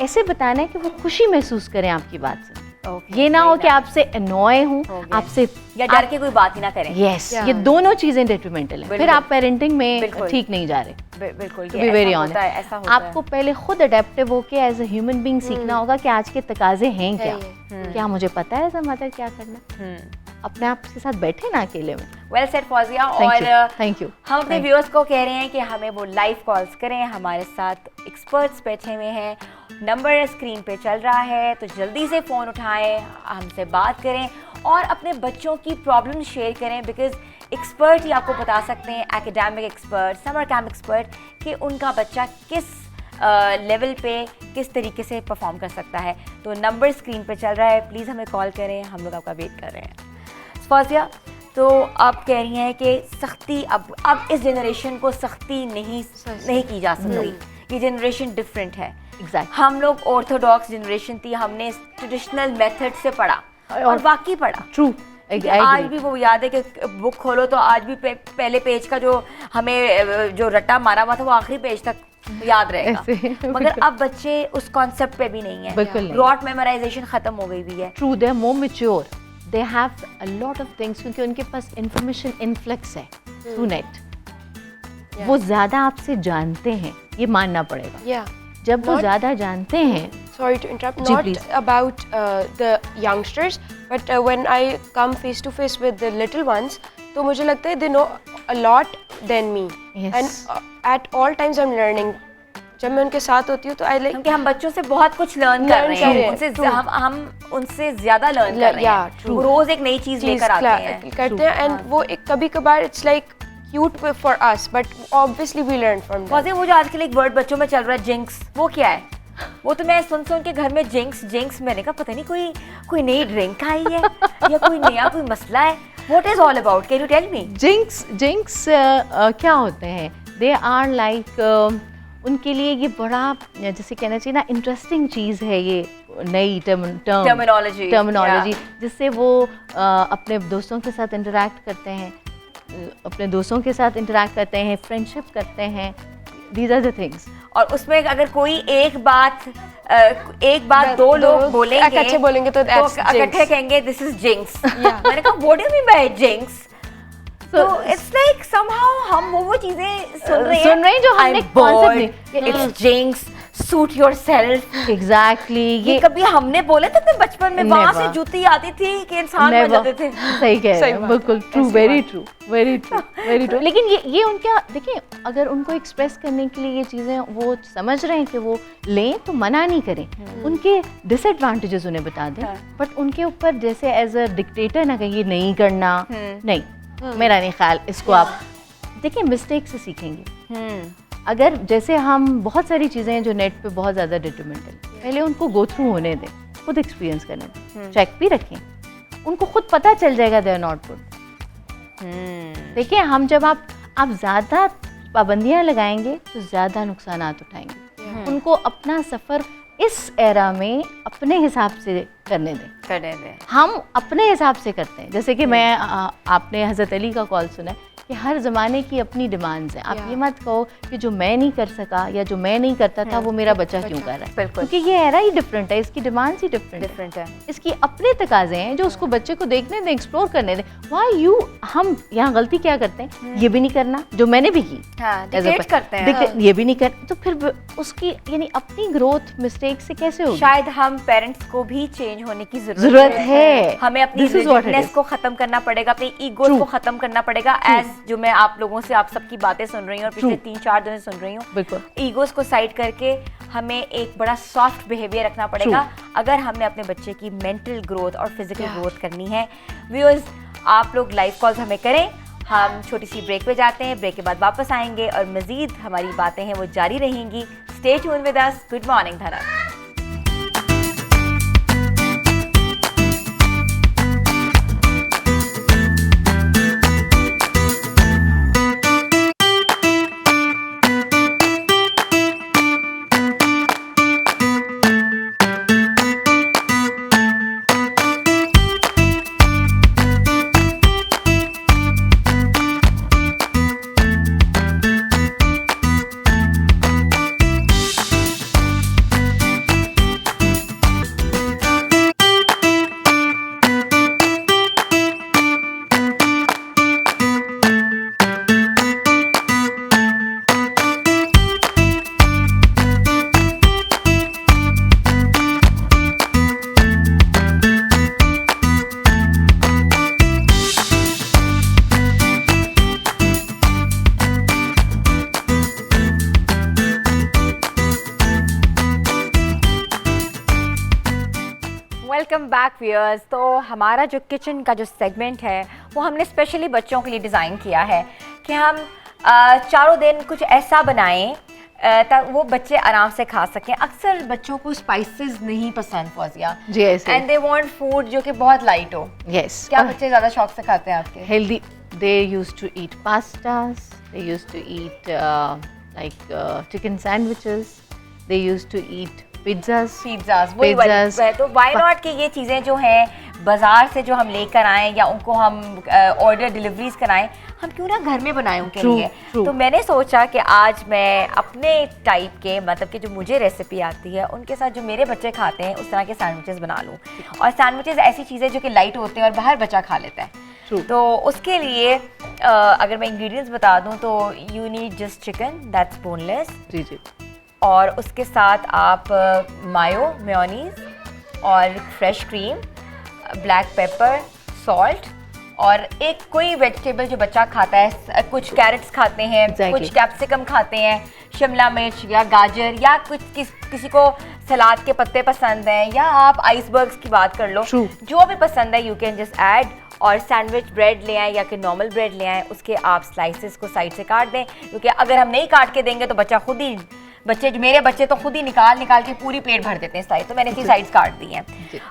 Speaker 3: ऐसे बताना है कि वो खुशी महसूस करें आपकी बात से। ये ना हो कि आपसे अनॉय हूँ, आपसे
Speaker 1: या डर के कोई बात ही ना करें।
Speaker 3: यस, ये दोनों चीजें डेट्रीमेंटल हैं। फिर आप पेरेंटिंग में ठीक नहीं जा रहे।
Speaker 1: बिल्कुल,
Speaker 3: टू बी वेरी ऑनेस्ट, आपको पहले खुद अडेप्टिव होके एज अ ह्यूमन बीइंग सीखना होगा कि आज के तकाजे हैं क्या मुझे पता है एज अ मदर क्या करना। अपने आप के साथ बैठे ना अकेले में।
Speaker 1: Well said Fauzia. और
Speaker 3: थैंक यू।
Speaker 1: हम अपने व्यूअर्स को कह रहे हैं कि हमें वो लाइव कॉल्स करें, हमारे साथ एक्सपर्ट्स बैठे हुए हैं, नंबर स्क्रीन पे चल रहा है, तो जल्दी से फ़ोन उठाएं, हमसे बात करें और अपने बच्चों की प्रॉब्लम शेयर करें, बिकॉज एक्सपर्ट ही आपको बता सकते हैं, academic expert, summer camp expert, कि उनका बच्चा किस लेवल पे किस तरीके से परफॉर्म कर सकता है। तो नंबर स्क्रीन पे चल रहा है, प्लीज़ हमें कॉल करें, हम लोग आपका वेट कर रहे हैं। फौजिया, तो आप कह रही हैं कि सख्ती अब इस जनरेशन को सख्ती नहीं की जा सकती। ये जनरेशन डिफरेंट है।
Speaker 3: Exactly.
Speaker 1: हम लोग ऑर्थोडॉक्स जनरेशन थी, हमने ट्रेडिशनल मेथड से पढ़ा और वाकई पढ़ा।
Speaker 3: ट्रू।
Speaker 1: आज भी वो याद है कि बुक खोलो तो आज भी पहले पेज का जो हमें जो रट्टा मारा हुआ था वो आखिरी पेज तक याद रहेगा। मगर अब बच्चे उस कॉन्सेप्ट पे भी नहीं है। रॉट मेमोराइजेशन खत्म हो गई भी है।
Speaker 3: True, they are more mature, they have a lot of things, क्योंकि उनके पास इंफॉर्मेशन इनफ्लक्स है थ्रू नेट। वो ज्यादा आपसे जानते हैं, ये मानना पड़ेगा। जब वो ज्यादा जानते हैं।
Speaker 4: Sorry to interrupt. Not about the youngsters, but when I come face to face with the little ones, तो मुझे लगता है they know a lot than me.
Speaker 3: Yes.
Speaker 4: And at all times I'm learning. जब मैं उनके साथ होती हूँ तो I like.
Speaker 1: क्योंकि हम बच्चों से बहुत कुछ लर्न कर रहे हैं, हम उनसे ज्यादा लर्न कर रहे हैं। वो रोज एक नई चीज लेकर आते हैं
Speaker 4: and वो कभी-कभार it's like cute for us, but obviously we learn from them.
Speaker 1: वो जो आजकल एक वर्ड बच्चों में चल रहा है जिंक्स, वो क्या है? वो तो मैं सुन के घर में जिंक्स मैंने कहा पता नहीं कोई नई ड्रिंक आई है या कोई नया कोई मसला है। What is all about? Can you tell me?
Speaker 3: Jinx क्या होते हैं? They are like उनके लिए ये बड़ा जैसे कहना चाहिए ना इंटरेस्टिंग चीज़ है, ये नई टर्मिनोलॉजी जिससे वो अपने दोस्तों के साथ इंटरेक्ट करते हैं, फ्रेंडशिप करते हैं। These are the things.
Speaker 1: और उसमें अगर कोई एक बात दो लोग बोलेंगे तो इकट्ठे कहेंगे दिस इज जिंक्स। मैंने कहा what do you mean by jinx? So it's like somehow हम वो चीजें सुन रहे हैं
Speaker 3: जो हमने कॉन्सेप्ट नहीं।
Speaker 1: It's jinx, suit yourself.
Speaker 3: Exactly.
Speaker 1: ये कभी हमने बोले थे बचपन में, वहाँ से जूती आती थी कि इंसान बन जाते थे।
Speaker 3: सही कह रहे हैं, बिल्कुल ट्रू, वेरी ट्रू। लेकिन ये उनका देखिए, अगर उनको एक्सप्रेस करने के लिए ये चीज़ें वो समझ रहे हैं कि वो लें तो मना नहीं करें, उनके डिसएडवांटेजेस उन्हें बता दें, बट उनके ऊपर जैसे एज अ डिक्टेटर ना कहिए नहीं करना, नहीं, मेरा नहीं ख्याल। इसको आप देखिए मिस्टेक से सीखेंगे। अगर जैसे हम बहुत सारी चीज़ें हैं जो नेट पे बहुत ज़्यादा डिटरमिनेंट, पहले उनको गो थ्रू होने दें, खुद एक्सपीरियंस करने दें, चेक भी रखें, उनको खुद पता चल जाएगा दे आर नॉट गुड। देखिए हम जब आप ज़्यादा पाबंदियाँ लगाएंगे तो ज़्यादा नुकसानात उठाएंगे। उनको अपना सफ़र इस एरा में अपने हिसाब से करने दें। हम अपने हिसाब से करते हैं, जैसे कि मैं आपने हज़रत अली का कॉल सुना है कि हर ज़माने की अपनी डिमांड्स हैं। आप ये मत कहो कि जो मैं नहीं कर सका या जो मैं नहीं करता था वो मेरा बच्चा क्यों कर रहा है,
Speaker 1: बिल्कुल।
Speaker 3: क्योंकि ये एरा ही डिफरेंट है, इसकी डिमांड्स ही डिफरेंट
Speaker 1: है।
Speaker 3: इसकी अपने तकाजे हैं जो उसको बच्चे को देखने दें, एक्सप्लोर करने दें। व्हाई यू, हम यहाँ गलती क्या करते हैं, ये भी नहीं करना जो मैंने भी की,
Speaker 1: डिक्टेट करते हैं,
Speaker 3: ये भी नहीं कर, तो फिर उसकी यानी अपनी ग्रोथ मिस्टेक से कैसे होगी?
Speaker 1: शायद हम पेरेंट्स को भी चेंज होने की
Speaker 3: जरूरत है।
Speaker 1: हमें अपनी रिजिडनेस को खत्म करना पड़ेगा, अपनी ईगो को खत्म करना पड़ेगा। एज जो मैं आप लोगों से, आप सबकी बातें सुन रही हूँ और पिछले 3-4 दिन सुन रही हूँ,
Speaker 3: बिल्कुल
Speaker 1: ईगोस को साइड करके हमें एक बड़ा सॉफ्ट बिहेवियर रखना पड़ेगा अगर हमने अपने बच्चे की मेंटल ग्रोथ और फिजिकल ग्रोथ करनी है। व्यूअर्स, आप लोग लाइव कॉल्स हमें करें, हम छोटी सी ब्रेक पे जाते हैं, ब्रेक के बाद वापस आएंगे और मजीद हमारी बातें हैं वो जारी रहेंगी। Stay tune with us. Good morning Dhanak. Welcome back viewers. तो हमारा जो किचन का जो सेगमेंट है वो हमने स्पेशली बच्चों के लिए डिज़ाइन किया है कि हम चारों दिन कुछ ऐसा बनाएं ताकि वो बच्चे आराम से खा सकें। अक्सर बच्चों को स्पाइसेस नहीं पसंद फौजिया,
Speaker 3: जी ऐसे,
Speaker 1: एंड दे वांट फूड जो कि बहुत लाइट हो।
Speaker 3: यस,
Speaker 1: क्या बच्चे ज़्यादा शौक से खाते हैं आपके?
Speaker 3: Healthy. They used to eat pastas, they used to eat like chicken sandwiches, they used to eat pizzas,
Speaker 1: वही है। तो व्हाई नॉट कि ये चीज़ें जो हैं बाजार से जो हम लेकर आएँ या उनको हम ऑर्डर डिलीवरीज कराएं, हम क्यों ना घर में बनाएं उनके लिए। तो मैंने सोचा कि आज मैं अपने टाइप के, मतलब कि जो मुझे रेसिपी आती है उनके साथ जो मेरे बच्चे खाते हैं उस तरह के सैंडविचेस बना लूँ। और सैंडविचेस ऐसी चीज़ें जो कि लाइट होते हैं और बाहर बच्चा खा लेता है। तो उसके लिए अगर मैं इंग्रेडिएंट्स बता दूँ तो you need just chicken that's boneless,
Speaker 3: जी जी,
Speaker 1: और उसके साथ आप मेयोनीज और fresh cream, black pepper, salt और एक कोई वेजिटेबल जो बच्चा खाता है। कुछ कैरेट्स खाते हैं, कुछ कैप्सिकम खाते हैं, शिमला मिर्च या गाजर, या कुछ किसी को सलाद के पत्ते पसंद हैं, या आप आइसबर्ग्स की बात कर लो, जो भी पसंद है यू कैन जस्ट ऐड। और सैंडविच ब्रेड ले आएँ या कि नॉर्मल ब्रेड ले आएँ, उसके आप स्लाइसेस को साइड से काट दें, क्योंकि अगर हम नहीं काट के देंगे तो मेरे बच्चे तो खुद ही निकाल के पूरी प्लेट भर देते हैं साइड। तो मैंने इसकी साइड्स काट दी हैं।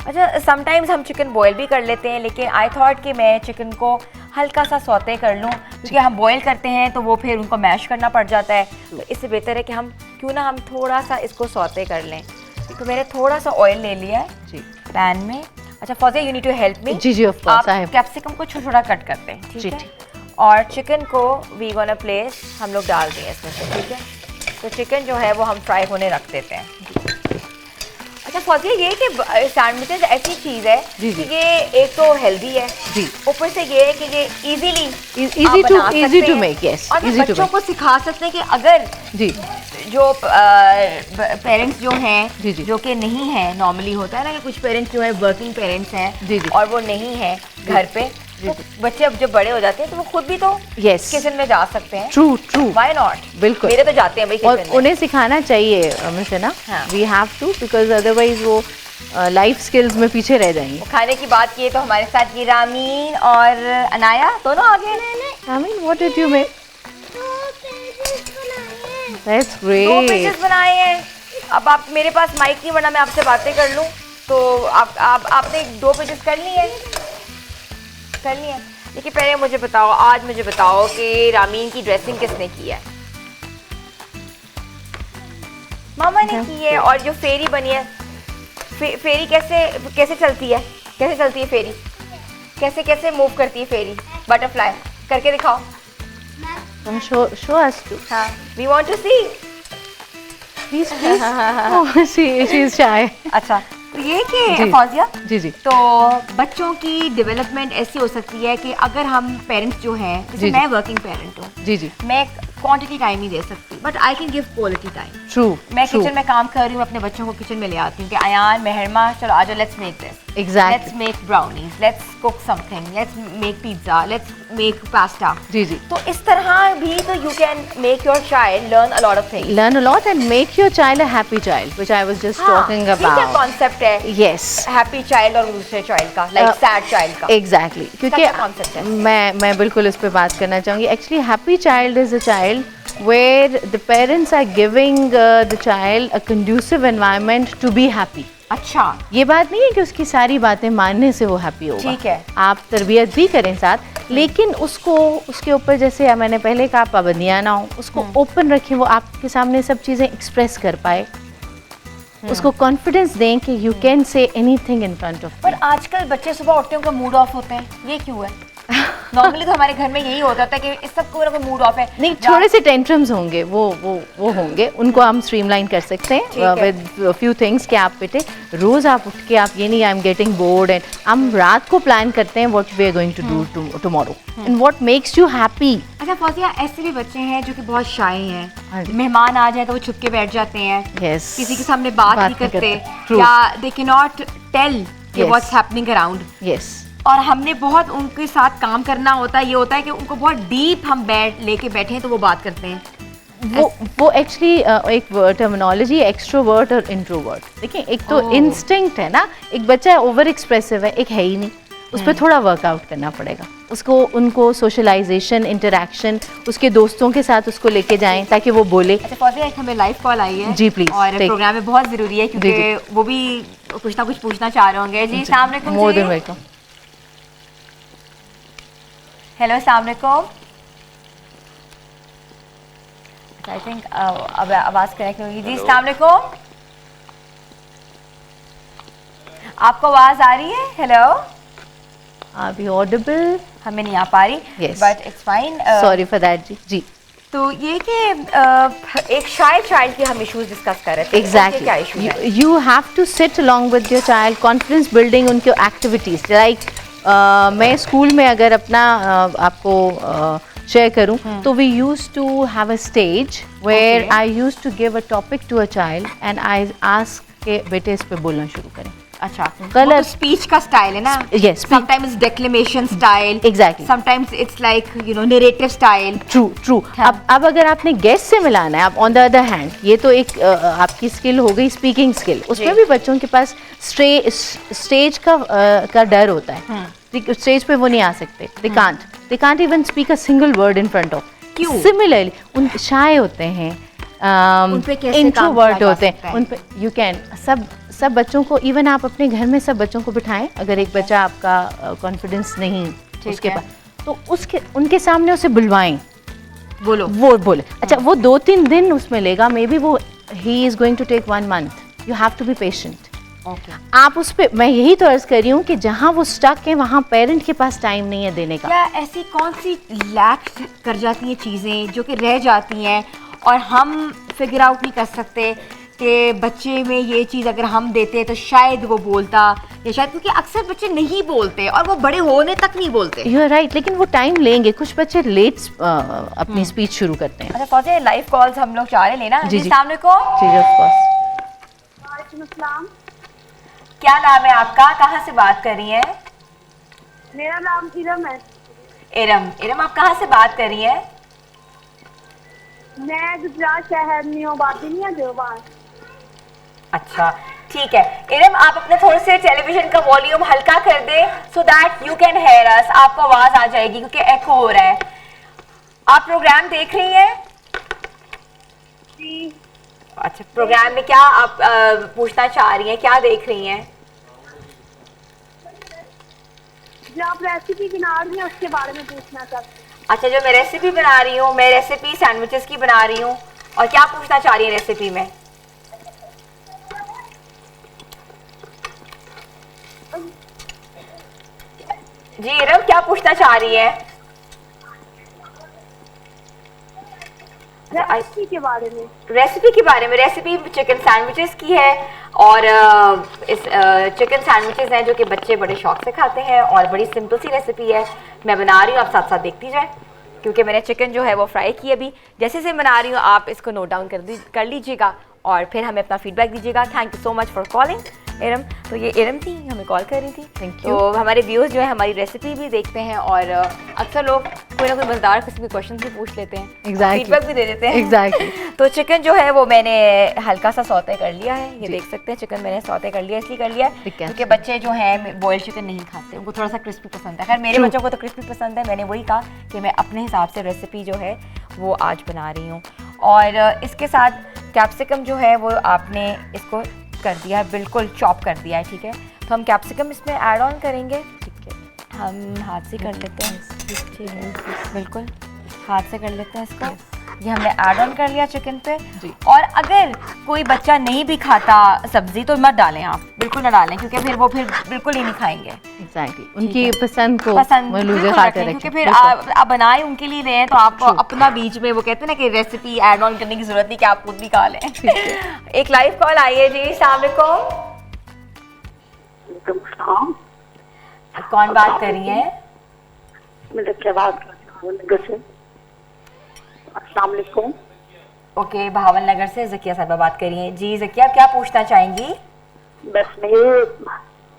Speaker 1: अच्छा, समटाइम्स हम चिकन बॉयल भी कर लेते हैं, लेकिन आई थॉट कि मैं चिकन को हल्का सा सौते कर लूँ, क्योंकि हम बॉयल करते हैं तो वो फिर उनको मैश करना पड़ जाता है। तो इससे बेहतर है कि हम क्यों ना हम थोड़ा सा इसको सौते कर लें। तो मैंने थोड़ा सा ऑयल ले लिया है पैन में। अच्छा Fauzia, you need to help me.
Speaker 3: जी जी, ऑफ कोर्स।
Speaker 1: आप कैप्सिकम को छोटा छोटा कट करते हैं, ठीक है? और चिकन को वी गोना प्लेस, हम लोग डाल दें इसमें से, ठीक है? तो चिकन जो है वो हम फ्राई होने रख देते हैं। अच्छा फौजिया, ये कि सैंडविचेस ऐसी चीज़ है कि ये एक तो हेल्दी है, ऊपर से ये है कि ये इजी टू मेक, यस, और बच्चों को सिखा सकते हैं कि अगर जो पेरेंट्स जो हैं जो कि नहीं है, नॉर्मली होता है ना कि कुछ पेरेंट्स जो है वर्किंग पेरेंट्स हैं और वो नहीं है घर पे, तो बच्चे अब जब बड़े हो जाते हैं तो वो खुद भी तो किचन में जा सकते हैं।
Speaker 3: True,
Speaker 1: why not?
Speaker 3: बिल्कुल,
Speaker 1: मेरे तो जाते हैं भाई किचन में।
Speaker 3: उन्हें सिखाना चाहिए मुझे ना, we have to, because otherwise वो लाइफ स्किल्स में पीछे रह जाएंगे।
Speaker 1: खाने की बात की तो हमारे साथ ये रामीन और अनाया दोनों आ गए।
Speaker 3: Ramin, what did you make? That's great.
Speaker 1: 2 pages बनाए हैं। अब आप, मेरे पास माइक नहीं, वरना मैं आपसे बातें कर लूँ। तो आपने 2 पेजेस कर लिए हैं, लेकिन पहले मुझे बताओ कि रामीन की ड्रेसिंग किसने की है? मामा ने की है। और जो फेरी बनी है, फेरी कैसे चलती है? फेरी कैसे मूव करती है फेरी? बटरफ्लाई करके दिखाओ।
Speaker 3: show us too.
Speaker 1: हाँ, we want to see.
Speaker 3: Please. Oh, she is shy.
Speaker 1: अच्छा, तो ये कि
Speaker 3: जी।
Speaker 1: फौजिया,
Speaker 3: जी।
Speaker 1: तो बच्चों की डेवलपमेंट ऐसी हो सकती है कि अगर हम पेरेंट्स जो हैं, जैसे
Speaker 3: जी।
Speaker 1: मैं वर्किंग पेरेंट हूँ,
Speaker 3: जी।
Speaker 1: मैं क्वांटिटी टाइम नहीं दे सकती, but I can give quality time.
Speaker 3: True.
Speaker 1: मैं किचन में काम कर रही हूँ, अपने बच्चों को किचन में ले आती हूँ कि अयान, मेहरमा, चलो आ जाओ, let's make this,
Speaker 3: Exactly.
Speaker 1: Let's make brownies, let's cook something, let's make pizza, let's make pasta.
Speaker 3: जी।
Speaker 1: तो इस तरह भी तो you can make your child learn a lot of things.
Speaker 3: Learn a lot and make your child a happy child, which I was just talking
Speaker 1: ये क्या
Speaker 3: about.
Speaker 1: Concept है
Speaker 3: Yes.
Speaker 1: Happy child और दूसरे चाइल्ड का, like sad child का?
Speaker 3: Exactly. क्योंकि
Speaker 1: क्या concept है?
Speaker 3: मैं बिल्कुल इस पे बात करना चाहूँगी. Actually, happy child is a child where the parents are giving the child a conducive environment to be happy.
Speaker 1: अच्छा,
Speaker 3: ये बात नहीं है कि उसकी सारी बातें मानने से वो हैप्पी होगा.
Speaker 1: ठीक है.
Speaker 3: आप तरबियत भी करें साथ, लेकिन उसको उसके ऊपर जैसे मैंने पहले कहा पाबंदियाँ ना हो, उसको ओपन रखें, वो आपके सामने सब चीज़ें एक्सप्रेस कर पाए, उसको कॉन्फिडेंस दें कि you can say anything in front of.
Speaker 1: पर आजकल बच्चे सुबह उठते हैं, उनका मूड ऑफ होते हैं, ये क्यों है? नॉर्मली तो हमारे घर में यही होता था कि इस सब को मूड ऑफ है।
Speaker 3: नहीं, थोड़े से टेंट्रम्स होंगे, वो होंगे, उनको हम स्ट्रीमलाइन कर सकते हैं विद फ्यू थिंग्स कि आप बेटे रोज आप उठ के आप ये नहीं I am getting bored and हम रात को प्लान करते हैं what we are going to do tomorrow and what makes you happy.
Speaker 1: अच्छा फौजिया, ऐसे भी बच्चे हैं जो कि बहुत शाय
Speaker 3: हाँ
Speaker 1: हैं,
Speaker 3: जी।
Speaker 1: मेहमान आ जाए तो वो छुप के बैठ जाते हैं,
Speaker 3: Yes.
Speaker 1: किसी के सामने बात नहीं करते,
Speaker 3: True.
Speaker 1: या they can not tell
Speaker 3: Yes.
Speaker 1: What's happening around.
Speaker 3: Yes.
Speaker 1: और हमने बहुत उनके साथ काम करना होता है, ये होता है कि उनको बहुत डीप हम लेके बैठे हैं तो वो बात करते हैं.
Speaker 3: वो एक्चुअली एक टर्मिनोलॉजी एक्सट्रोवर्ट और इंट्रोवर्ट. देखिए, एक तो इंस्टिंक्ट है ना, एक बच्चा ओवर एक्सप्रेसिव है, एक है ही नहीं, उस पर थोड़ा वर्कआउट करना पड़ेगा उसको. उनको सोशलाइजेशन, इंटरेक्शन, उसके दोस्तों के साथ उसको लेके जाएं ताकि वो बोले.
Speaker 1: अच्छा फौजिया, एक हमें लाइव कॉल आई है
Speaker 3: जी, please,
Speaker 1: और
Speaker 3: take.
Speaker 1: प्रोग्राम में बहुत जरूरी है क्योंकि वो भी कुछ ना कुछ पूछना चाह रहे होंगे. जी अस्सलाम वालेकुम.
Speaker 3: More than welcome.
Speaker 1: हेलो अस्सलाम वालेकुम. आई थिंक अब आवाज कनेक्ट होगी. जी अस्सलाम वालेकुम, आपको आवाज आ रही है? Hello,
Speaker 3: are we audible?
Speaker 1: हमें नहीं आ पा रही,
Speaker 3: Yes.
Speaker 1: But it's fine.
Speaker 3: Sorry for that. जी.
Speaker 1: तो ये कि एक शायद चाइल्ड के हम इश्यूज डिस्कस कर रहे थे.
Speaker 3: Exactly.
Speaker 1: क्या इशू है?
Speaker 3: You have to sit along with your child, confidence building उनके activities. Like मैं स्कूल में अगर अपना आपको शेयर करूं तो we used to have a stage where
Speaker 1: Okay.
Speaker 3: I used to give a topic to a child and I ask के बेटे इस पे बोलना शुरू करें.
Speaker 1: अच्छा,
Speaker 3: कलर-
Speaker 1: वो तो स्पीच का स्टाइल है ना.
Speaker 3: Yes, speech.
Speaker 1: Sometimes declamation style,
Speaker 3: Exactly.
Speaker 1: Sometimes it's like you know narrative style.
Speaker 3: True.
Speaker 1: हाँ.
Speaker 3: अब अगर आपने गेस्ट से मिलाना है, आप ऑन द अदर हैंड, ये तो एक आपकी स्किल हो गई स्पीकिंग स्किल, उसमें भी बच्चों के पास स्टेज का डर होता है. स्टेज पे वो नहीं आ सकते. They can't even speak a single word in front of.
Speaker 1: क्यों?
Speaker 3: सिमिलरली उन शाय होते हैं,
Speaker 1: उन पे कैसे काम
Speaker 3: इंट्रोवर्ट
Speaker 1: किया जा
Speaker 3: होते
Speaker 1: सकता
Speaker 3: हैं.
Speaker 1: है?
Speaker 3: उन पे यू कैन सब बच्चों को, इवन आप अपने घर में सब बच्चों को बिठाएं. अगर एक बच्चा आपका कॉन्फिडेंस नहीं उसके
Speaker 1: है.
Speaker 3: पास, तो उनके सामने उसे बुलवाएं,
Speaker 1: बोलो.
Speaker 3: वो बोले. अच्छा, वो 2-3 दिन उसमें लेगा, मे बी वो he is going to take 1 month. You have to be patient.
Speaker 1: Okay.
Speaker 3: आप उस पे, मैं यही तो अर्ज कर रही हूँ कि जहाँ वो स्टक है वहाँ पेरेंट के पास टाइम नहीं है देने का.
Speaker 1: क्या ऐसी कौन सी लैक कर जाती हैं चीज़ें जो कि रह जाती हैं और हम फिगर आउट नहीं कर सकते कि बच्चे में ये चीज़ अगर हम देते तो शायद वो बोलता, या शायद, क्योंकि अक्सर बच्चे नहीं बोलते और वो बड़े होने तक नहीं बोलते.
Speaker 3: यू आर राइट, लेकिन वो टाइम लेंगे. कुछ बच्चे लेट अपनी स्पीच शुरू करते हैं.
Speaker 1: अच्छा फौजिया, लाइव कॉल्स हम लोग चाह रहे हैं लेना.
Speaker 3: जी, जी.
Speaker 1: अस्सलाम वालेकुम.
Speaker 3: जी, ऑफ कोर्स.
Speaker 1: क्या नाम है आपका, कहाँ से बात कर रही हैं?
Speaker 5: मेरा नाम इरम है.
Speaker 1: इरम, आप कहाँ से बात कर रही हैं?
Speaker 5: मैं गुजरात शहर में हूँ, बाती नहीं है देवान.
Speaker 1: अच्छा ठीक है. इरम, आप अपने थोड़े से टेलीविजन का वॉल्यूम हल्का कर दे so that you can hear us. आपको आवाज आ जाएगी क्योंकि एको हो रहा है. आप प्रोग्राम देख रही हैं?
Speaker 5: जी.
Speaker 1: अच्छा, प्रोग्राम में क्या आप पूछना चाह रही हैं, क्या देख रही हैं?
Speaker 5: जो आप रेसिपी बना रही हैं उसके बारे में पूछना चाहती हूँ.
Speaker 1: अच्छा, जो मैं रेसिपी बना रही हूँ, मैं रेसिपी सैंडविचेस की बना रही हूँ. और क्या पूछना चाह रही हैं रेसिपी में? जी इरम, क्या पूछना चाह रही है?
Speaker 5: रेसिपी के बारे में।
Speaker 1: रेसिपी चिकन सैंडविचेस की है और इस चिकन सैंडविचेस हैं जो कि बच्चे बड़े शौक से खाते हैं और बड़ी सिंपल सी रेसिपी है। मैं बना रही हूँ, आप साथ साथ देखती जाएं क्योंकि मैंने चिकन जो है वो फ्राई की अभी। जैसे से बना रही हूँ आप इसको नोट डाउन कर लीजिएगा और फिर हमें अपना फीडबैक दीजिएगा। Thank you so much for calling Iram. तो ये इरम थी, हमें कॉल कर रही थी।
Speaker 3: Thank you.
Speaker 1: तो हमारे व्यूअर्स जो है हमारी रेसिपी भी देखते हैं और अक्सर लोग कोई ना कोई मजेदार किस्म के क्वेश्चन भी पूछ लेते हैं,
Speaker 3: Exactly.
Speaker 1: फीडबैक भी दे देते हैं।
Speaker 3: Exactly.
Speaker 1: तो चिकन जो है वो मैंने हल्का सा सौते कर लिया है, ये देख सकते हैं। चिकन मैंने सौते कर लिया, इसलिए कर लिया
Speaker 3: ठीक है।
Speaker 1: क्योंकि बच्चे जो हैं बॉइल्ड चिकन नहीं खाते, उनको थोड़ा सा क्रिस्पी पसंद है। खैर मेरे बच्चों को तो क्रिस्पी पसंद है। मैंने वही कहा कि मैं अपने हिसाब से रेसिपी जो है वो आज बना रही हूँ। और इसके साथ कैप्सिकम जो है वो आपने इसको कर दिया है, बिल्कुल चॉप कर दिया है, ठीक है। तो हम कैप्सिकम इसमें ऐड ऑन करेंगे, ठीक है। हम हाथ से कर लेते हैं, ठीक है, बिल्कुल हाथ से कर लेते हैं इसको। ये हमने ऐड ऑन कर लिया चिकन पे। और अगर कोई बच्चा नहीं भी खाता सब्जी तो मत डालें, आप बिल्कुल ना डालें क्योंकि फिर वो बिल्कुल ही नहीं खाएंगे।
Speaker 3: एग्जैक्टली, उनकी पसंद को मलूज़े
Speaker 1: बिल्कुल
Speaker 3: खाते
Speaker 1: रखें,
Speaker 3: रखें
Speaker 1: क्योंकि फिर आप बनाए उनके लिए रहे हैं तो आप अपना बीच में वो कहते हैं ना कि रेसिपी ऐड ऑन करने की जरूरत नहीं कि आप खुद भी खा लें। एक लाइव कॉल आई है जी, अस्सलाम वालेकुम। कौन बात कर रही है?
Speaker 5: मैं क्या बात कर रही हूँ नगर से। अस्सलाम वालेकुम।
Speaker 1: ओके, भावल नगर से जकिया साहबा बात कर रही हैं। जी जकिया, क्या पूछना चाहेंगी?
Speaker 5: बस मैं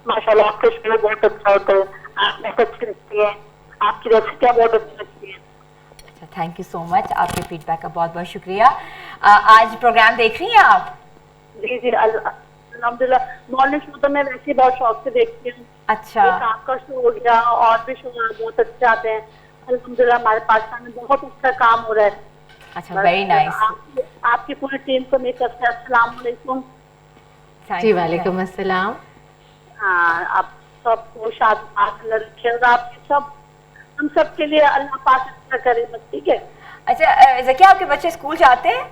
Speaker 5: माशाल्लाह आपका शो बहुत अच्छा होता है, आप बहुत अच्छी लगती है, आपकी रेसिपियाँ बहुत अच्छी लगती है।
Speaker 1: अच्छा, थैंक यू सो मच, आपके फीडबैक का बहुत बहुत शुक्रिया। आज प्रोग्राम देख रही हैं आप?
Speaker 5: जी जी अल्हम्दुलिल्लाह। मॉर्निंग शो तो मैं वैसे बहुत शौक से देखती हूँ।
Speaker 1: अच्छा,
Speaker 5: एक आपका शो हो गया और भी शो बहुत अच्छे आते हैं अल्हम्दुलिल्लाह। हमारे पाकिस्तान में बहुत अच्छा काम हो रहा है।
Speaker 1: अच्छा, वेरी नाइस।
Speaker 5: आपकी पूरी टीम को मैं कहती हूँ अस्सलाम वालेकुम।
Speaker 3: जी वालेकुम अस्सलाम।
Speaker 5: हाँ, आप सबको शाद रखे और आपके सब हम सब के लिए अल्लाह पाक अच्छा करे बस, ठीक है।
Speaker 1: अच्छा जकिया, आपके बच्चे स्कूल जाते हैं?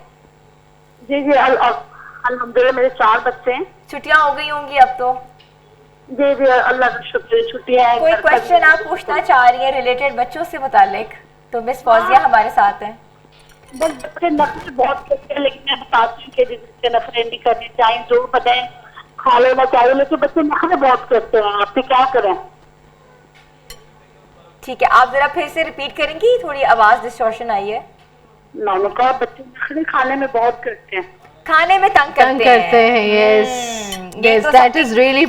Speaker 5: जी जी अल्हम्दुलिल्लाह मेरे 4 बच्चे हैं।
Speaker 1: छुट्टियां हो गई होंगी अब तो?
Speaker 5: जी जी अल्लाह का शुक्र, छुट्टियां हैं।
Speaker 1: कोई क्वेश्चन आप पूछना चाह रही है रिलेटेड बच्चों से मुतालिक तो मिस फौजिया हमारे साथ हैं।
Speaker 5: बस बच्चे नखरे बहुत करते हैं, लेकिन मैं बताती हूँ कि जिससे नखरे नहीं करनी चाहिए, जो बताएं खा लेना चाहिए, लेकिन बच्चे नखरे बहुत करते हैं। आप क्या करें?
Speaker 1: ठीक है, आप जरा फिर से रिपीट करेंगी, थोड़ी आवाज डिस्टॉर्शन आई है।
Speaker 5: मैंने कहा बच्चे नखरे खाने में बहुत करते हैं,
Speaker 1: खाने में तंग
Speaker 3: तंग करते हैं। यस
Speaker 1: ये
Speaker 3: यस,
Speaker 1: तो
Speaker 3: दैट इज रियली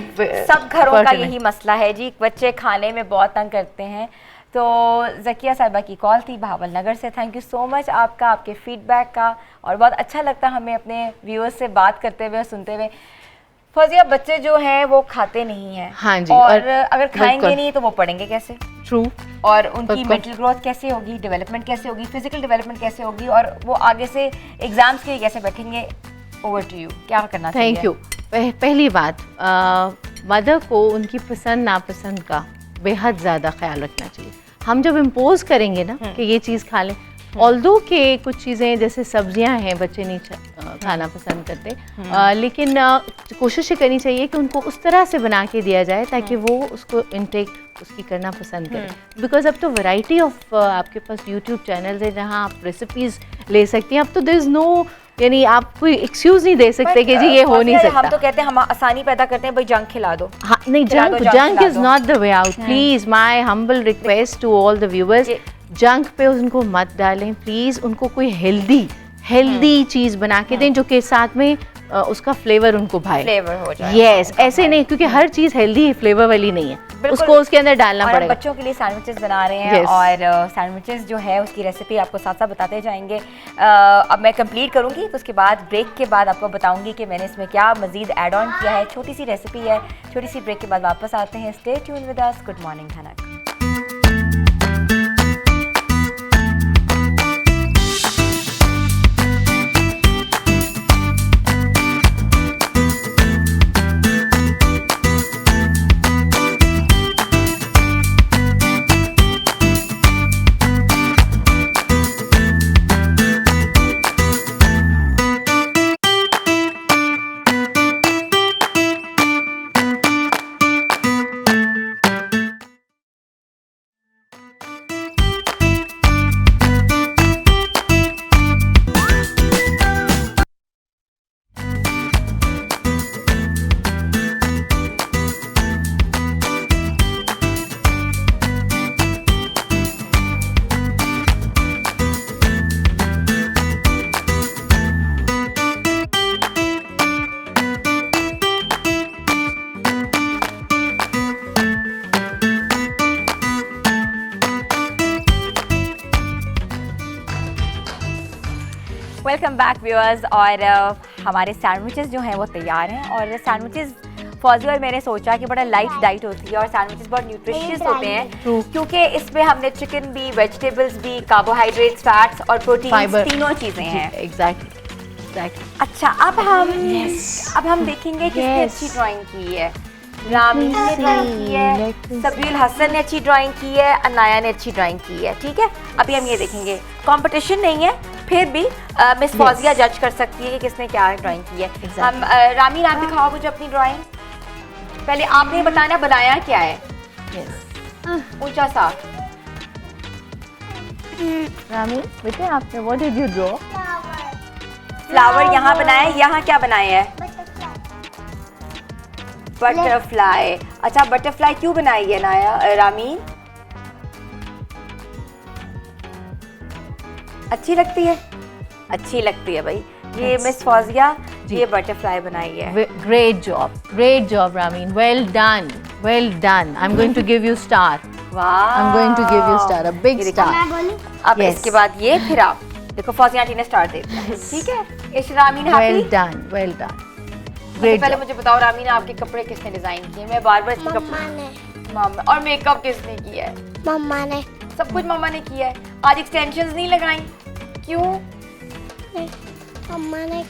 Speaker 1: सब घरों का यही मसला है जी, बच्चे खाने में बहुत तंग करते हैं। तो जकिया साहिबा की कॉल थी भावल नगर से। थैंक यू सो मच आपका, आपके फीडबैक का, और बहुत अच्छा लगता हमें अपने व्यूअर्स से बात करते हुए, सुनते हुए। फौजिया, बच्चे जो हैं वो खाते नहीं हैं।
Speaker 3: हाँ जी,
Speaker 1: और
Speaker 3: और
Speaker 1: अगर खाएंगे नहीं तो वो पढ़ेंगे कैसे?
Speaker 3: ट्रू।
Speaker 1: और उनकी
Speaker 3: बिल्कुल।
Speaker 1: मेंटल ग्रोथ कैसे होगी, डेवलपमेंट कैसे होगी, फिजिकल डेवलपमेंट कैसे होगी, और वो आगे से एग्जाम्स के लिए कैसे बैठेंगे? ओवर टू यू, क्या करना चाहिए?
Speaker 3: Thank you. पहली बात, मदर को उनकी पसंद नापसंद का बेहद ज़्यादा ख्याल रखना चाहिए। हम जब इम्पोज करेंगे ना कि ये चीज़ खा लें, ऑल्दो के कुछ चीज़ें जैसे सब्जियां हैं बच्चे नहीं खाना पसंद करते, लेकिन कोशिश ये करनी चाहिए कि उनको उस तरह से बना के दिया जाए ताकि वो उसको इनटेक उसकी करना पसंद करें। बिकॉज अब तो वैरायटी ऑफ आपके पास यूट्यूब चैनल्स है जहाँ आप रेसिपीज़ ले सकती हैं। अब तो देयर इज़ नो, यानी आप कोई एक्सक्यूज नहीं दे सकते कि जी ये हो नहीं सकता।
Speaker 1: हम तो कहते हैं हम आसानी पैदा करते हैं, भाई जंक खिला दो।
Speaker 3: हाँ, नहीं, junk is not the way out. Please my humble request to all the viewers, junk पे उनको मत डालें प्लीज। उनको कोई हेल्दी चीज बना के दें जो कि साथ में उसका फ्लेवर उनको भाए,
Speaker 1: फ्लेवर हो जाए।
Speaker 3: यस, ऐसे नहीं, क्योंकि हर चीज हेल्दी फ्लेवर वाली नहीं है, उसको उसके अंदर डालना
Speaker 1: और
Speaker 3: पड़ेगा।
Speaker 1: बच्चों के लिए सैंडविचेस बना रहे हैं।
Speaker 3: Yes.
Speaker 1: और सैंडविचेस जो है उसकी रेसिपी आपको साथ साथ बताते जाएंगे। अब मैं कंप्लीट करूंगी तो उसके बाद ब्रेक के बाद आपको बताऊंगी कि मैंने इसमें क्या मजीद ऐड ऑन किया है। छोटी सी रेसिपी है, छोटी सी ब्रेक के बाद वापस आते हैं। Stay tune with us. Good morning Dhanak. Welcome back viewers. और हमारे सैंडविचेस जो हैं वो तैयार हैं और सैंडविचेस फौजी और मैंने सोचा कि बड़ा लाइट डाइट होती है और सैंडविचेस बहुत न्यूट्रिशियस होते हैं क्योंकि इसमें हमने चिकन भी, वेजिटेबल्स भी, कार्बोहाइड्रेट्स, फैट्स और प्रोटीन तीनों चीज़ें हैं।
Speaker 3: एग्जैक्टली।
Speaker 1: अच्छा, अब हम देखेंगे किसने अच्छी ड्राइंग की है। रामीन ने ड्राइंग की है, सबील हसन ने अच्छी ड्राइंग की है, अनाया ने अच्छी ड्राइंग की है। ठीक है, अभी हम ये देखेंगे। कंपटीशन नहीं है, फिर भी मिस फौजिया जज कर सकती है कि किसने क्या ड्राइंग की है। हम रामीन, आप दिखाओ मुझे अपनी ड्राइंग। पहले आपने बताना बनाया क्या है। ऊंचा सा।
Speaker 3: रामीन बेटे, आपने what did you draw?
Speaker 1: Flower यहाँ बनाया है। यहाँ क्या बनाया है? बटरफ्लाई। अच्छा, बटरफ्लाई क्यों बनाई है नाया रामीन? अच्छी लगती है? अच्छी लगती है भाई। ये मिस फौजिया ये बटरफ्लाई बनाई है।
Speaker 3: Great job Ramin, well done, I'm going to give you star.
Speaker 1: वाह,
Speaker 3: I'm going to give you star, a big star.
Speaker 1: अब इसके बाद ये फिर आप देखो फौजिया आंटी ने स्टार दे दिया। ठीक है, इस रामीन
Speaker 3: well done. Great
Speaker 1: पहले
Speaker 3: job.
Speaker 1: मुझे बताओ रामीन, आपके कपड़े किसने डिजाइन किए? मैं बार इसके कपड़े मम्मा। और मेकअप किसने किया है?
Speaker 2: मम्मा ने।
Speaker 1: सब कुछ मम्मा ने किया है। आज एक्सटेंशंस नहीं लगाई क्यों?
Speaker 2: मम्मा ने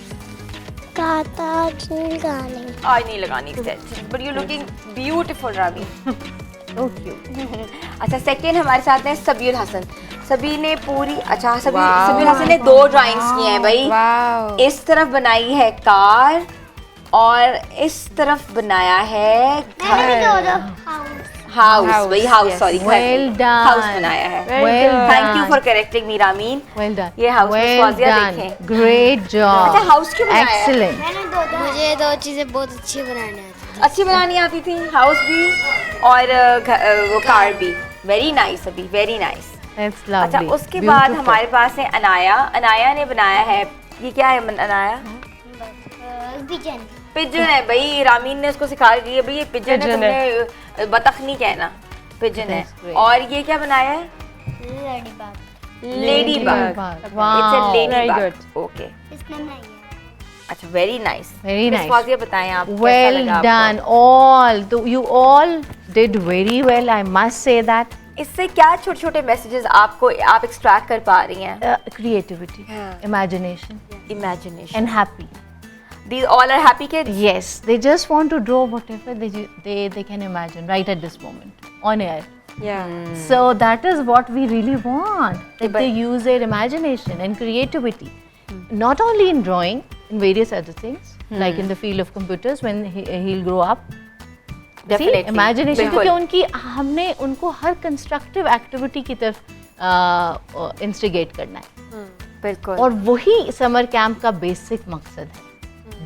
Speaker 2: कहा था आज नहीं लगानी।
Speaker 1: आज नहीं लगानी extensions, but you looking beautiful Ramin.
Speaker 3: So cute.
Speaker 1: अच्छा, सेकंड हमारे साथ है सबील हसन। सभी ने पूरी सबील हसन ने 2 ड्राइंग्स की हैं भाई।
Speaker 4: Wow.
Speaker 1: इस तरफ बनाई है कार और इस तरफ बनाया है हाउस भाई, house sorry,
Speaker 3: Well done.
Speaker 1: House बनाया है।
Speaker 3: Well
Speaker 1: thank you
Speaker 3: done.
Speaker 1: For correcting me Ramin.
Speaker 3: Well done.
Speaker 1: ये हाउस
Speaker 3: Well
Speaker 1: फौजिया
Speaker 3: done.
Speaker 1: देखें।
Speaker 3: Great job.
Speaker 1: अच्छा, हाउस क्यों बनाया है?
Speaker 3: Excellent.
Speaker 2: मुझे 2 चीजें बहुत अच्छी बनानी आती
Speaker 1: अच्छी बनानी आती थी, हाउस भी और वो कार भी। वेरी नाइस अभी, वेरी नाइस।
Speaker 3: That's lovely.
Speaker 1: अच्छा, उसके बाद
Speaker 3: Beautiful.
Speaker 1: हमारे पास है अनाया। अनाया ने बनाया है, ये क्या है अनाया?
Speaker 2: पिजन।
Speaker 1: पिजन है भाई। रामीन ने उसको सिखा दी है भाई, ये पिजन है, तुमने बतख नहीं कहना, पिजन है।
Speaker 3: That's great.
Speaker 1: और ये क्या बनाया है? Lady bug.
Speaker 3: Wow.
Speaker 1: Lady bug. Okay,
Speaker 2: इसने नहीं है।
Speaker 1: अच्छा, very nice.
Speaker 3: Very nice.
Speaker 1: Fauzia बताएं आप कैसा
Speaker 3: Well
Speaker 1: लगा आपको?
Speaker 3: done. You all did very well. I must say that.
Speaker 1: इससे क्या छोटे छोटे मैसेजेस आप एक्सट्रैक्ट कर पा रही हैं?
Speaker 3: Creativity, imagination,
Speaker 1: imagination.
Speaker 3: and happy.
Speaker 1: These all are happy kids?
Speaker 3: Yes, they just want to draw whatever they can imagine right at this moment on air.
Speaker 4: Yeah.
Speaker 3: So that is what we really want. That
Speaker 1: but-
Speaker 3: they use their imagination and creativity, not only in drawing, in various other things, like in the field of computers when he'll grow up.
Speaker 1: Definitely.
Speaker 3: See, imagination,
Speaker 1: बिल्कुल।
Speaker 3: क्योंकि उनकी हमने उनको हर constructive activity की तरफ instigate करना है
Speaker 1: बिल्कुल।
Speaker 3: और वही समर कैंप का बेसिक मकसद है।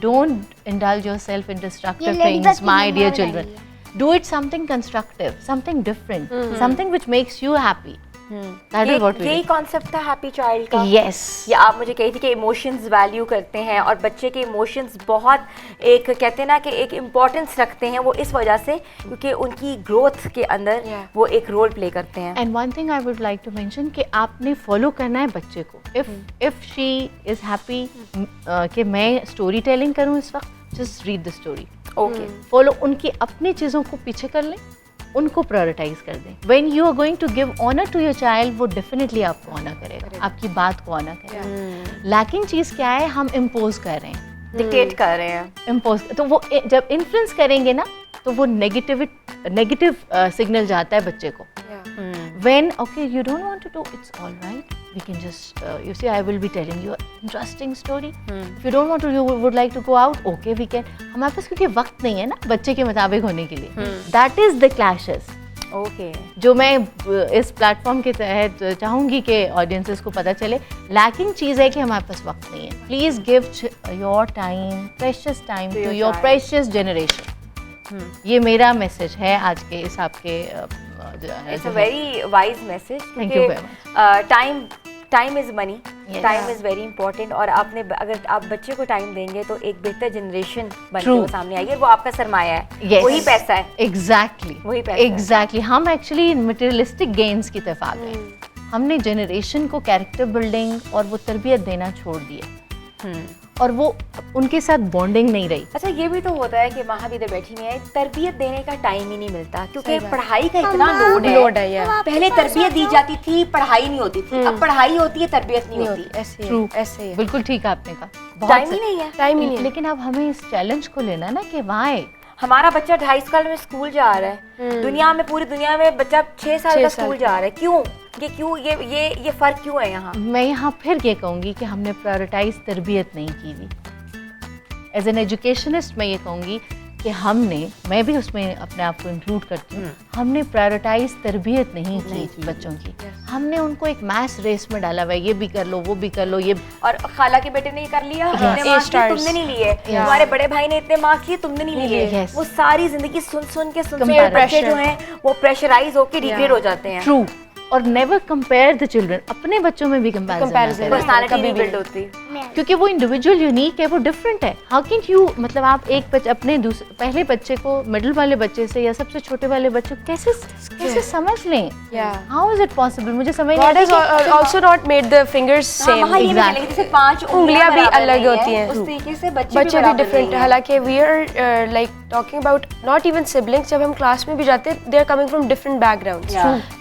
Speaker 3: Don't indulge yourself in destructive things my dear children. Do it something constructive, something different, something which makes you happy. That is what we
Speaker 1: यही कॉन्सेप्ट था हैप्पी चाइल्ड का।
Speaker 3: यस।
Speaker 1: या आप मुझे कही थी कि इमोशंस वैल्यू करते हैं और बच्चे के इमोशंस बहुत एक कहते हैं ना कि एक इम्पोर्टेंस रखते हैं, वो इस वजह से क्योंकि उनकी ग्रोथ के अंदर वो एक रोल प्ले करते हैं।
Speaker 3: And one thing I would like to mention कि आपने फॉलो करना है बच्चे को। इफ शी इज हैप्पी कि मैं स्टोरी टेलिंग करूँ इस वक्त, just read the story.
Speaker 1: Okay,
Speaker 3: follow, उनकी अपनी चीज़ों को पीछे कर लें, उनको प्रायोरिटाइज कर दें। When you are going to give honour to your child, वो डेफिनेटली आपको ऑनर करेगा, आपकी बात को ऑनर करेगा। लैकिंग चीज़ क्या है, हम इम्पोज कर रहे हैं,
Speaker 1: डिक्टेट कर रहे हैं।
Speaker 3: इम्पोज। तो वो जब इन्फ्लुएंस करेंगे ना, तो वो नेगेटिव सिग्नल जाता है बच्चे को। When okay, you don't want to do, it's all right. We can just you see, I will be telling you an interesting story. If you don't want to, you would like to go out, okay, we can. हमारे पास क्योंकि वक्त नहीं है ना बच्चे के मुताबिक होने के लिए। That is the clashes.
Speaker 1: Okay,
Speaker 3: जो मैं इस प्लेटफॉर्म के तहत चाहूँगी कि ऑडियंसेस को पता चले, लैकिंग चीज़ है कि हमारे पास वक्त नहीं है। Please give your time, precious time to your precious generation. ये मेरा मैसेज है आज के इस आपके
Speaker 1: it's a very wise message.
Speaker 3: Thank you very much.
Speaker 1: Time is money,
Speaker 3: Yes.
Speaker 1: Time is very important. और आपने अगर आप बच्चे को टाइम देंगे तो एक बेहतर जनरेशन बन के
Speaker 3: True.
Speaker 1: वो सामने आएगी, और वो आपका सरमाया है।
Speaker 3: Yes.
Speaker 1: वही पैसा है।
Speaker 3: एग्जैक्टली
Speaker 1: वही पैसा है।
Speaker 3: एग्जैक्टली। हम एक्चुअली मटेरियलिस्टिक गेन्स की तरफ आ गए। हमने जनरेशन को कैरेक्टर बिल्डिंग और वो तरबियत देना छोड़ दिया और वो उनके साथ बॉन्डिंग नहीं रही।
Speaker 1: अच्छा ये भी तो होता है कि वहाँ भी इधर बैठी हुई है, तरबियत देने का टाइम ही नहीं मिलता क्योंकि पढ़ाई का इतना लोड है
Speaker 4: यार।
Speaker 1: पहले तरबियत दी जाती थी, पढ़ाई नहीं होती थी, अब पढ़ाई होती है, तरबियत नहीं होती।
Speaker 4: ऐसे
Speaker 3: True.
Speaker 4: ऐसे ही
Speaker 3: बिल्कुल ठीक आपने कहा,
Speaker 1: टाइम ही नहीं है।
Speaker 4: टाइम ही नहीं है।
Speaker 3: लेकिन अब हमें इस चैलेंज को लेना ना कि वाई
Speaker 1: हमारा बच्चा 2.5 साल में स्कूल जा रहा है, दुनिया में पूरी दुनिया में बच्चा 6 साल का स्कूल जा रहा है, क्यों ये फर्क क्यों है यहाँ?
Speaker 3: मैं यहाँ फिर ये कहूँगी कि हमने प्रायोरिटाइज तरबियत नहीं की हुई। एज एन एजुकेशनिस्ट मैं ये कहूँगी कि मैं भी उसमें अपने आप को इंक्लूड करती हूँ, हमने प्रायोरिटाइज तरबियत नहीं की बच्चों की। हमने उनको एक मैथ्स रेस में डाला हुआ है, ये भी कर लो, वो भी कर लो, ये
Speaker 1: और खाला के बेटे ने ये कर लिया, इतने मार्क्स किए, तुमने नहीं लिए, तुम्हारे बड़े भाई ने इतने मार्क्स किए, तुमने नहीं लिए। वो सारी जिंदगी सुन के बच्चे जो हैं वो प्रेशराइज होकर रिग्रेट हो जाते हैं।
Speaker 3: ट्रू। और नेवर कंपेयर द चिल्ड्रन, अपने बच्चों में भी कंपैरिजन
Speaker 1: पर्सनालिटी नहीं बिल्ड होती
Speaker 3: क्योंकि वो इंडिविजुअल यूनिक है, वो डिफरेंट है। हाउ कैन यू मतलब आप एक अपने पहले बच्चे को मिडिल वाले बच्चे से या सबसे छोटे वाले बच्चे को कैसे समझ लें? How is it possible? मुझे समझ नहीं
Speaker 4: God has also not made the fingers same.
Speaker 1: वहाँ ये नहीं जैसे 5
Speaker 4: उंगलियां भी अलग होती हैं,
Speaker 1: उस तरीके से
Speaker 4: बच्चे भी डिफरेंट है। हालांकि we are like talking about not even siblings, जब हम क्लास में भी जाते हैं they are coming from different backgrounds,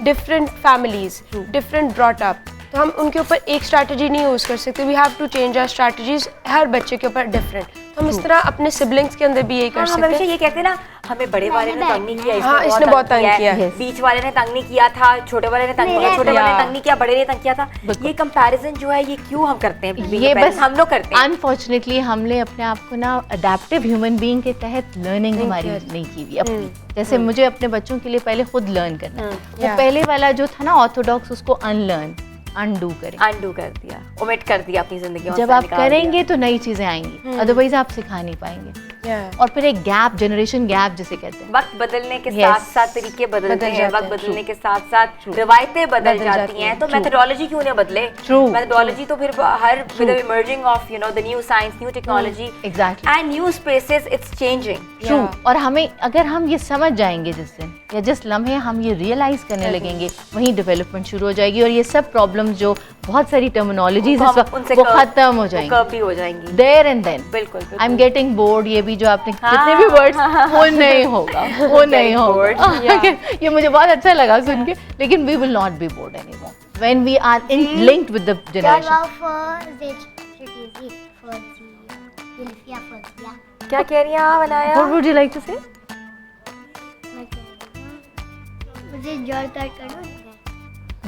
Speaker 4: different families, different brought up. तो हम उनके ऊपर एक स्ट्रैटेजी नहीं यूज़ कर सकते, we have to change our strategies, हर बच्चे के ऊपर डिफरेंट। तो हम इस तरह अपने सिबलिंग्स के अंदर भी यही कर सकते हैं।
Speaker 1: हमेशा ये कहते हैं ना, हमें बड़े वाले ने तंग नहीं किया,
Speaker 4: इसने बहुत तंग किया,
Speaker 1: बीच वाले ने तंग नहीं किया था, छोटे वाले ने तंग किया, छोटे वाले ने तंग नहीं किया, बड़े ने तंग किया था। ये कंपैरिजन जो है ये क्यों हम करते हैं?
Speaker 3: ये बस
Speaker 1: हम लोग करते हैं।
Speaker 3: अनफॉर्चुनेटली हमने अपने आप को ना अडेप्टिव ह्यूमन बीइंग के तहत लर्निंग हमारी नहीं की हुई अपनी। जैसे मुझे अपने बच्चों के लिए पहले खुद लर्न करना, वो पहले वाला जो था ना ऑर्थोडॉक्स, उसको अनलर्न अंडू कर दिया, ओमिट कर दिया अपनी जिंदगी में। जब आप करेंगे तो नई चीजें आएंगी, अदरवाइज आप सिखा नहीं पाएंगे। और फिर एक गैप, जनरेशन गैप जिसे कहते हैं।
Speaker 1: वक्त बदलने के साथ साथ तरीके बदलते हैं, वक्त बदलने के साथ साथ रिवायतें बदल जाती हैं, तो मेथोडोलॉजी क्यों नहीं बदले? मेथोडोलॉजी तो फिर her with the emerging of the new science, new technology and new spaces, it's changing.
Speaker 3: True. और हमें अगर हम ये समझ जाएंगे जिस दिन या जिस लम्हे हम ये रियलाइज करने लगेंगे, वहीं डेवलपमेंट शुरू हो जाएगी और ये सब प्रॉब्लम्स जो बहुत सारी टर्मिनोलॉजीज इस वक्त वो खत्म हो जाएंगी देयर एंड देन। बिल्कुल। आई एम गेटिंग बोर्ड, ये भी जो आपने जितने भी वर्ड्स, वो नहीं होगा, वो नहीं होगा। ये मुझे बहुत अच्छा लगा सुन के, लेकिन we will not be bored anymore when we are in linked with the generation.
Speaker 1: क्या कह रही हैं आप Anaya?
Speaker 3: What would you like to say?
Speaker 2: मुझे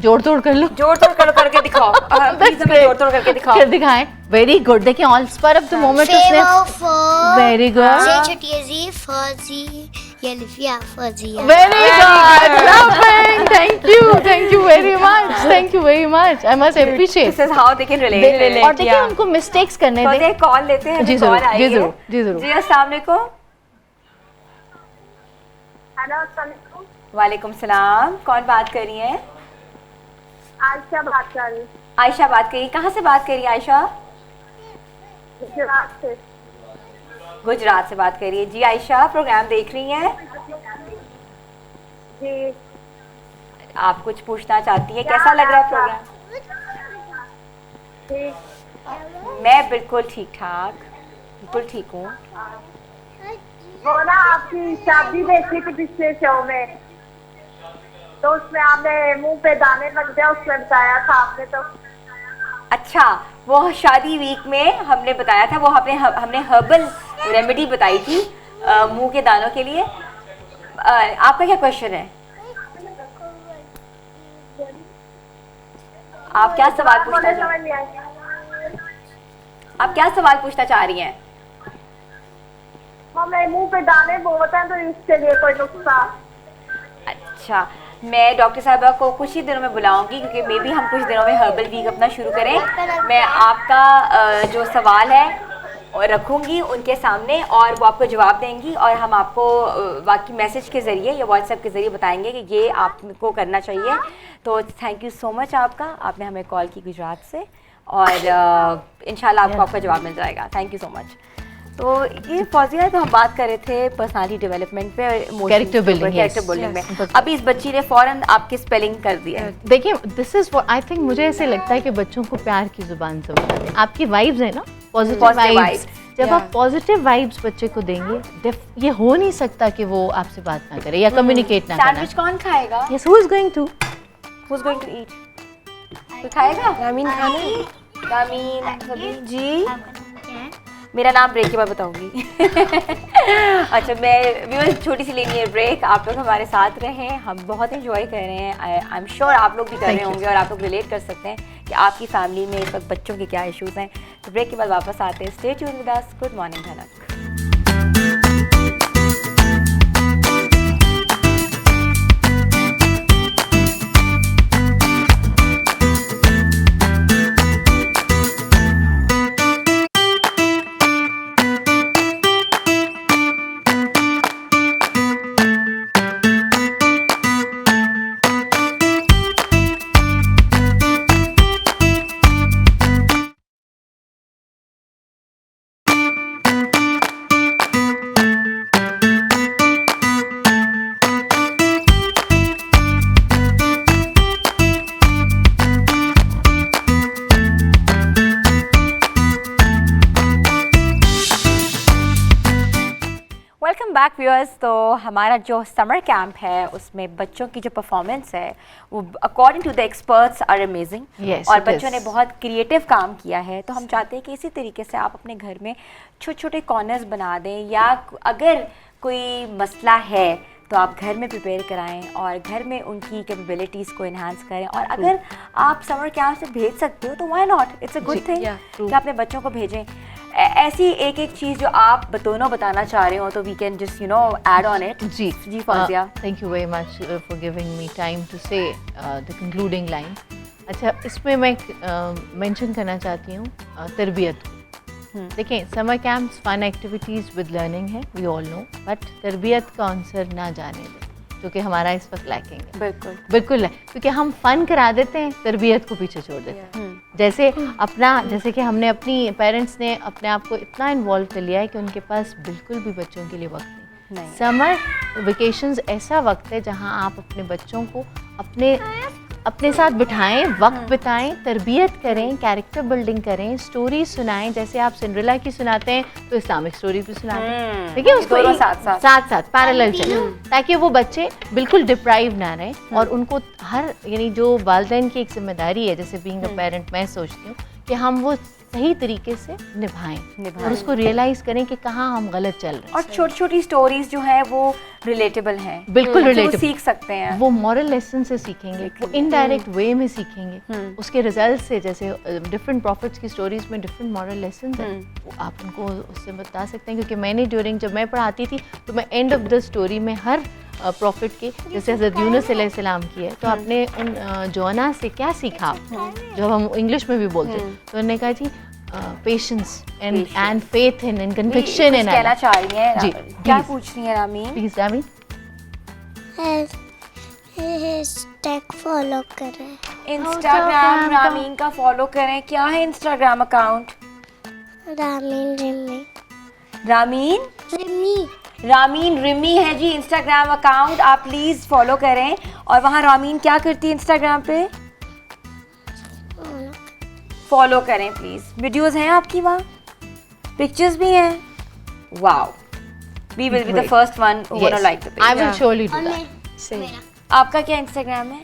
Speaker 3: जोड़ तोड़ कर लो,
Speaker 1: जोड़ तोड़ करके दिखाओ। प्लीज हमें जोड़ तोड़ करके दिखाओ।
Speaker 3: कर दिखाएं। Very good. देखिए all spur of the moment उसने very good,
Speaker 2: very
Speaker 3: good, thank you very much, I must appreciate.
Speaker 1: This is how they can relate.
Speaker 3: और देखिए उनको मिस्टेक्स करने दें।
Speaker 1: एक कॉल लेते हैं।
Speaker 3: जी जरूर, जी जरूर, जी जरूर।
Speaker 1: जी अस्सलाम वालेकुम।
Speaker 5: हेलो, अस्सलाम वालेकुम।
Speaker 1: वालेकुम सलाम। कौन बात कर रही हैं?
Speaker 5: आयशा बात कर रही।
Speaker 1: आयशा बात करिए। कहाँ से बात करिए आयशा?
Speaker 5: गुजरात से।
Speaker 1: गुजरात से बात करिए। जी आयशा, प्रोग्राम देख रही हैं?
Speaker 5: जी।
Speaker 1: आप कुछ पूछना चाहती हैं? कैसा लग रहा है प्रोग्राम?
Speaker 5: ठीक।
Speaker 1: मैं बिल्कुल ठीक ठाक, बिल्कुल ठीक हूँ।
Speaker 5: वो ना आपकी शादी देखी थी पिछले शो में, तो उसमें आपने मुंह पे दाने लग गया, उसमें बताया था आपने। तो
Speaker 1: अच्छा, वो शादी वीक में हमने बताया था, वो हमने हर्बल रेमेडी बताई थी मुंह के दानों के लिए। आपका क्या क्वेश्चन है? आप क्या सवाल पूछना चाह रही हैं? आप क्या सवाल पूछना चाह रही हैं?
Speaker 5: हमें मुंह पे दाने बहुत हैं, तो इसके लिए कोई नुस्खा?
Speaker 1: अच्छा, मैं डॉक्टर साहबा को कुछ ही दिनों में बुलाऊंगी, क्योंकि मे भी हम कुछ दिनों में हर्बल वीक अपना शुरू करें। मैं आपका जो सवाल है और रखूंगी उनके सामने, और वो आपको जवाब देंगी, और हम आपको बाकी मैसेज के ज़रिए या व्हाट्सएप के ज़रिए बताएंगे कि ये आपको करना चाहिए। तो थैंक यू सो मच आपका, आपने हमें कॉल की गुजरात से, और इंशाल्लाह आपको आपका जवाब मिल जाएगा। Thank you so much. तो ये फौजिया, तो हम बात कर रहे थे पर्सनालिटी डेवलपमेंट पे,
Speaker 3: Character building,
Speaker 1: character
Speaker 3: yes.
Speaker 1: Building
Speaker 3: Yes.
Speaker 1: में। अभी इस बच्ची ने फौरन आपकी स्पेलिंग कर दिया है।
Speaker 3: देखिए, दिस इज आई थिंक मुझे ऐसे लगता है कि बच्चों को प्यार की जुबान समझ आती है। आपकी वाइब्स है ना, पॉजिटिव
Speaker 1: Positive
Speaker 3: वाइब्स,
Speaker 1: vibes.
Speaker 3: जब
Speaker 4: Yeah.
Speaker 3: आप पॉजिटिव वाइब्स बच्चे को देंगे, ये हो नहीं सकता कि वो आपसे बात ना करे या कम्युनिकेट ना करे।
Speaker 1: सैंडविच कौन खाएगा?
Speaker 3: Yes, who is going to?
Speaker 1: Who's going to eat? कोई खाएगा?
Speaker 4: रामीन खाना है?
Speaker 1: रामीन सभी जी। मेरा नाम ब्रेक के बाद बताऊंगी। अच्छा, मैं छोटी सी लेनी है ब्रेक। आप लोग हमारे साथ रहें, हम बहुत एंजॉय कर रहे हैं। आई एम श्योर आप लोग भी कर रहे होंगे और आप लोग रिलेट कर सकते हैं कि आपकी फैमिली में इस वक्त बच्चों के क्या इश्यूज हैं। तो ब्रेक के बाद वापस आते हैं। Stay tuned with us. Good morning Dhanak. Welcome back viewers. तो हमारा जो समर कैंप है उसमें बच्चों की जो परफॉर्मेंस है वो according to the experts are amazing.
Speaker 3: Yes,
Speaker 1: और
Speaker 3: it
Speaker 1: बच्चों
Speaker 3: is.
Speaker 1: ने बहुत क्रिएटिव काम किया है। तो हम चाहते हैं कि इसी तरीके से आप अपने घर में छोटे छोटे कॉर्नर्स बना दें, या अगर कोई मसला है तो आप घर में प्रिपेयर कराएं और घर में उनकी कैपेबिलिटीज़ को इन्हांस करें। और अगर आप समर कैंप से भेज सकते हो तो why not, it's a good thing कि अपने बच्चों को भेजें। ऐसी एक एक चीज़ जो आप दोनों बताना चाह रहे हो तो we can just add on it.
Speaker 3: जी
Speaker 1: जी Fauzia.
Speaker 3: Thank you very much for giving me time to say the concluding line. अच्छा, इसमें मैं मेंशन करना चाहती हूँ तरबियत को। देखिए, summer camps fun activities with learning है, वी ऑल नो, बट तरबियत का आंसर ना जाने दें, जो कि हमारा इस वक्त लैकिंग है।
Speaker 1: बिल्कुल
Speaker 3: बिल्कुल है, क्योंकि हम फन करा देते हैं, तरबियत को पीछे छोड़ देते हैं। जैसे कि हमने अपनी पेरेंट्स ने अपने आप को इतना इन्वॉल्व कर लिया है कि उनके पास बिल्कुल भी बच्चों के लिए वक्त नहीं। समर वेकेशंस ऐसा वक्त है जहां आप अपने बच्चों को अपने साथ बिठाएं, वक्त बिताएं, तरबियत करें, कैरेक्टर बिल्डिंग करें, स्टोरी सुनाएं। जैसे आप सिंड्रेला की सुनाते हैं तो इस्लामिक स्टोरी भी सुनाते हैं, ठीक है, उसको साथ पैरेलल चले, ताकि वो बच्चे बिल्कुल डिप्राइव ना रहें। और उनको यानी जो वालिदैन की एक जिम्मेदारी है, जैसे बीइंग अ पेरेंट, मैं सोचती हूँ कि हम वो सही तरीके से निभाएं और उसको रियलाइज करें कि कहाँ हम गलत चल रहे हैं।
Speaker 1: और छोटी छोटी स्टोरीज जो है वो रिलेटेबल हैं,
Speaker 3: बिल्कुल रिलेटेबल,
Speaker 1: सीख सकते हैं।
Speaker 3: वो मॉरल लेसन से सीखेंगे, वो इनडायरेक्ट वे में सीखेंगे, उसके रिजल्ट से। जैसे डिफरेंट प्रॉफिट्स की स्टोरीज में डिफरेंट मॉरल लेसन हैं, वो आप उनको उससे बता सकते हैं। क्योंकि मैंने जब मैं पढ़ाती थी तो मैं एंड ऑफ द स्टोरी में हर प्रॉफिट के, जैसे हज़रत यूनुस अलैहिस्सलाम की है, तो आपने उन जोना से क्या सीखा, जो हम इंग्लिश में भी बोलते हैं, तो उन्होंने कहा जी patience and faith in conviction in.
Speaker 1: कहना चाह रही हैं
Speaker 3: जी,
Speaker 1: क्या पूछ रही हैं Rameen?
Speaker 3: Please Rameen.
Speaker 2: Hashtag follow करें,
Speaker 1: इंस्टाग्राम रामीन का फॉलो करें। क्या है इंस्टाग्राम अकाउंट?
Speaker 2: रामीन रिमी।
Speaker 1: रामीन
Speaker 2: रिमी
Speaker 1: रामीन रिमी है जी इंस्टाग्राम अकाउंट, आप प्लीज फॉलो करें। और वहाँ रामीन क्या करती है इंस्टाग्राम पे? फॉलो करें प्लीज। वीडियोस हैं आपकी वहाँ, पिक्चर्स भी हैं। Wow, we will be the first one who gonna like the page.
Speaker 3: I will surely do that.
Speaker 1: आपका क्या इंस्टाग्राम है?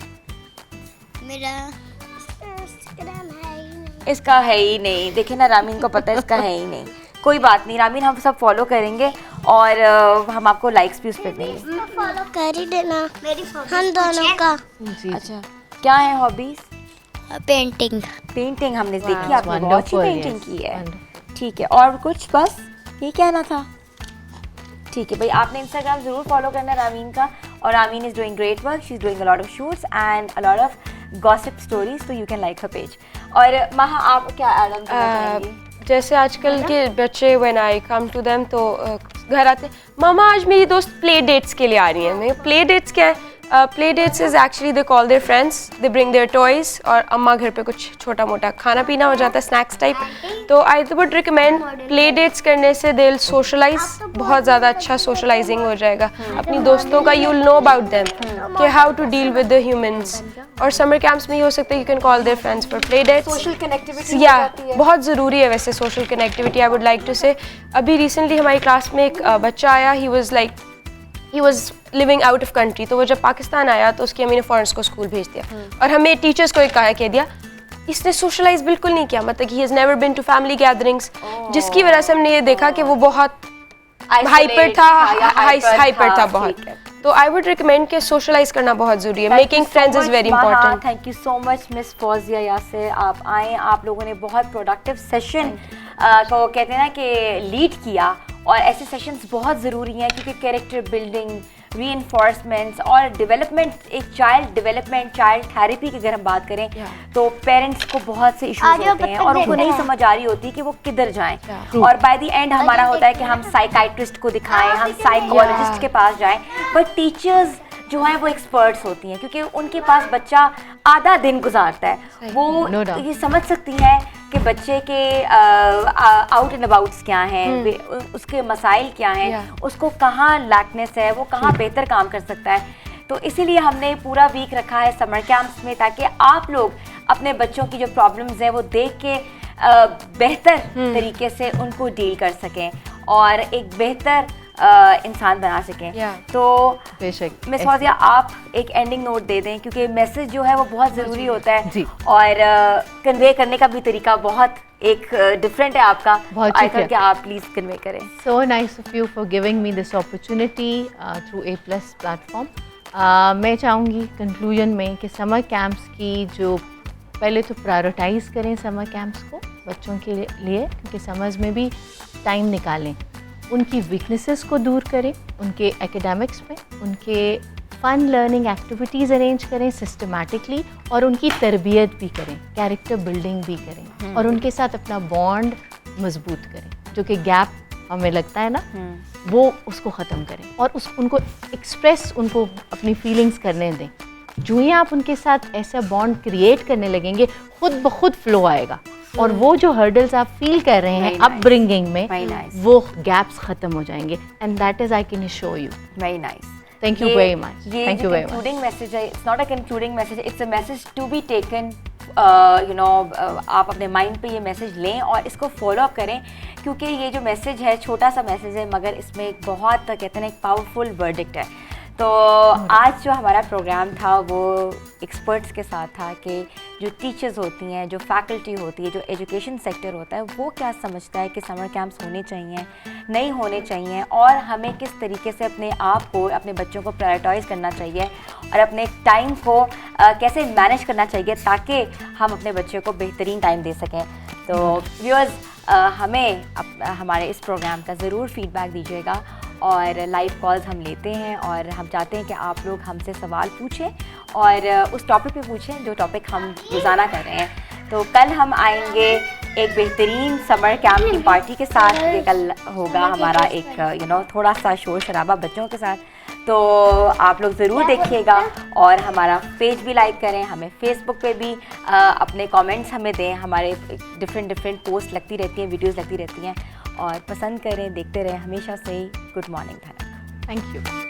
Speaker 2: मेरा इंस्टाग्राम है ही नहीं।
Speaker 1: इसका है ही नहीं। देखिए ना, रामीन को पता है इसका है ही नहीं। कोई बात नहीं रामीन, हम सब फॉलो करेंगे और हम आपको लाइक्स भी उस पर देंगे।
Speaker 2: फॉलो कर ही देना हम दोनों का।
Speaker 3: जी,
Speaker 1: अच्छा, क्या है हॉबीज?
Speaker 2: पेंटिंग।
Speaker 1: पेंटिंग हमने देखी, आपने बहुत अच्छी
Speaker 3: wonderful,
Speaker 1: पेंटिंग
Speaker 3: yes,
Speaker 1: की है।
Speaker 3: wonderful.
Speaker 1: ठीक है, और कुछ? बस ये कहना था। ठीक है भाई, आपने इंस्टाग्राम जरूर फॉलो करना रामीन का। और Rameen is doing great work, she is doing a lot of shoots and a lot of gossip stories, तो you can like her page. और महा, आप क्या ऐड ऑन करना चाहेंगी?
Speaker 4: जैसे आजकल के बच्चे when I come to them तो घर आते, मामा आज मेरी दोस्त प्ले डेट्स के लिए आ रही हैं। मैं प्ले डेट्स क्या है? Play dates is actually they call their friends, they bring their toys, और अम्मा घर पे कुछ छोटा मोटा खाना पीना हो जाता है, स्नैक्स टाइप। तो I would recommend play dates करने से दे विल सोशलाइज, बहुत ज़्यादा अच्छा सोशलाइजिंग हो जाएगा अपनी दोस्तों का, you will know about them कि how to deal with the humans. और समर कैंप्स में ये हो सकता है you can call their friends for play dates.
Speaker 6: Social connectivity
Speaker 4: या बहुत ज़रूरी है वैसे social connectivity, I would like to say. अभी रिसेंटली हमारी क्लास में एक बच्चा आया, he was living out of country, तो वो जब पाकिस्तान आया तो उसकी अम्मी ने फॉरेनर्स को स्कूल भेज दिया और हमें टीचर्स को एक कह दिया, इसने सोशलाइज बिल्कुल नहीं किया, मतलब he has never been to family gatherings, जिसकी वजह से हमने ये देखा कि वो बहुत हाइपर था बहुत। तो आई वुड रिकमेंड कि सोशलाइज करना बहुत जरूरी है, making friends is very important.
Speaker 1: Thank you so much miss Fauzia Yasir, आप आए, आप लोगों ने बहुत प्रोडक्टिव सेशन को कहते हैं ना कि लीड किया, और ऐसे सेशंस बहुत ज़रूरी हैं क्योंकि कैरेक्टर बिल्डिंग, रीइंफोर्समेंट्स और डेवलपमेंट, एक चाइल्ड डेवलपमेंट, चाइल्ड थेरेपी की अगर हम बात करें तो पेरेंट्स को बहुत से इश्यूज होते हैं और उनको नहीं समझ आ रही होती कि वो किधर जाएं, और बाय द एंड हमारा होता है कि हम साइकाइट्रिस्ट को दिखाएं, हम साइकोलॉजिस्ट के पास जाएं, बट टीचर्स जो है वो एक्सपर्ट्स होती हैं क्योंकि उनके पास बच्चा आधा दिन गुजारता है, वो ये समझ सकती हैं कि बच्चे के आउट एंड अबाउट्स क्या हैं, उसके मसाइल क्या हैं, उसको कहाँ लैकनेस है, वो कहाँ बेहतर काम कर सकता है। तो इसीलिए हमने पूरा वीक रखा है समर कैंप्स में, ताकि आप लोग अपने बच्चों की जो प्रॉब्लम्स हैं वो देख के बेहतर तरीके से उनको डील कर सकें और एक बेहतर इंसान बना सकें। तो मिस फौजिया आप एक एंडिंग नोट दे दें क्योंकि मैसेज जो है वो बहुत ज़रूरी होता है और कन्वे करने का भी तरीका बहुत एक डिफरेंट है आपका, आई थिंक कि आप प्लीज़ कन्वे करें।
Speaker 3: So nice of you for giving me this opportunity through A+ platform. मैं चाहूँगी कंक्लूजन में कि समर कैंप्स की जो पहले तो प्रायोरिटाइज़ करें समर कैंप्स को बच्चों के लिए, क्योंकि समर्स में भी टाइम निकालें, उनकी वीकनेसेस को दूर करें, उनके एकेडमिक्स में उनके फ़न लर्निंग एक्टिविटीज़ अरेंज करें सिस्टमैटिकली, और उनकी तरबियत भी करें, कैरेक्टर बिल्डिंग भी करें, और उनके साथ अपना बॉन्ड मजबूत करें, जो कि गैप हमें लगता है ना वो उसको ख़त्म करें और उनको एक्सप्रेस, उनको अपनी फीलिंग्स करने दें। जो ही आप उनके साथ ऐसा बॉन्ड क्रिएट करने लगेंगे खुद ब खुद फ्लो आएगा, और वो जो हर्डल्स आप फील कर रहे हैं अपब्रिंगिंग में वो गैप्स खत्म हो जाएंगे, and that is I can show you.
Speaker 1: Very nice,
Speaker 3: thank you very much.
Speaker 1: Thank you very much. Concluding message है, it's not a concluding message, it's a message to be taken, you know, आप अपने mind पे ये message लें और इसको follow up करें, क्योंकि ये जो मैसेज है छोटा सा मैसेज है मगर इसमें एक बहुत कहते हैं एक पावरफुल वर्डिक्ट है। तो आज जो हमारा प्रोग्राम था वो एक्सपर्ट्स के साथ था कि जो टीचर्स होती हैं, जो फैकल्टी होती है, जो एजुकेशन सेक्टर होता है, वो क्या समझता है कि समर कैंप्स होने चाहिए, नहीं होने चाहिए, और हमें किस तरीके से अपने आप को, अपने बच्चों को प्रायोरिटाइज़ करना चाहिए और अपने टाइम को कैसे मैनेज करना चाहिए ताकि हम अपने बच्चों को बेहतरीन टाइम दे सकें। तो व्यूअर्स, हमें हमारे इस प्रोग्राम का ज़रूर फीडबैक दीजिएगा, और लाइव कॉल्स हम लेते हैं और हम चाहते हैं कि आप लोग हमसे सवाल पूछें और उस टॉपिक पे पूछें जो टॉपिक हम रोज़ाना कर रहे हैं। तो कल हम आएंगे एक बेहतरीन समर कैंप की पार्टी के साथ, ये कल होगा हमारा एक यू नो थोड़ा सा शोर शराबा बच्चों के साथ, तो आप लोग ज़रूर देखिएगा और हमारा पेज भी लाइक करें, हमें फेसबुक पे भी अपने कमेंट्स हमें दें, हमारे डिफरेंट पोस्ट लगती रहती हैं, वीडियोस लगती रहती हैं, और पसंद करें, देखते रहें हमेशा से ही। गुड मॉर्निंग धनक।
Speaker 3: Thank you.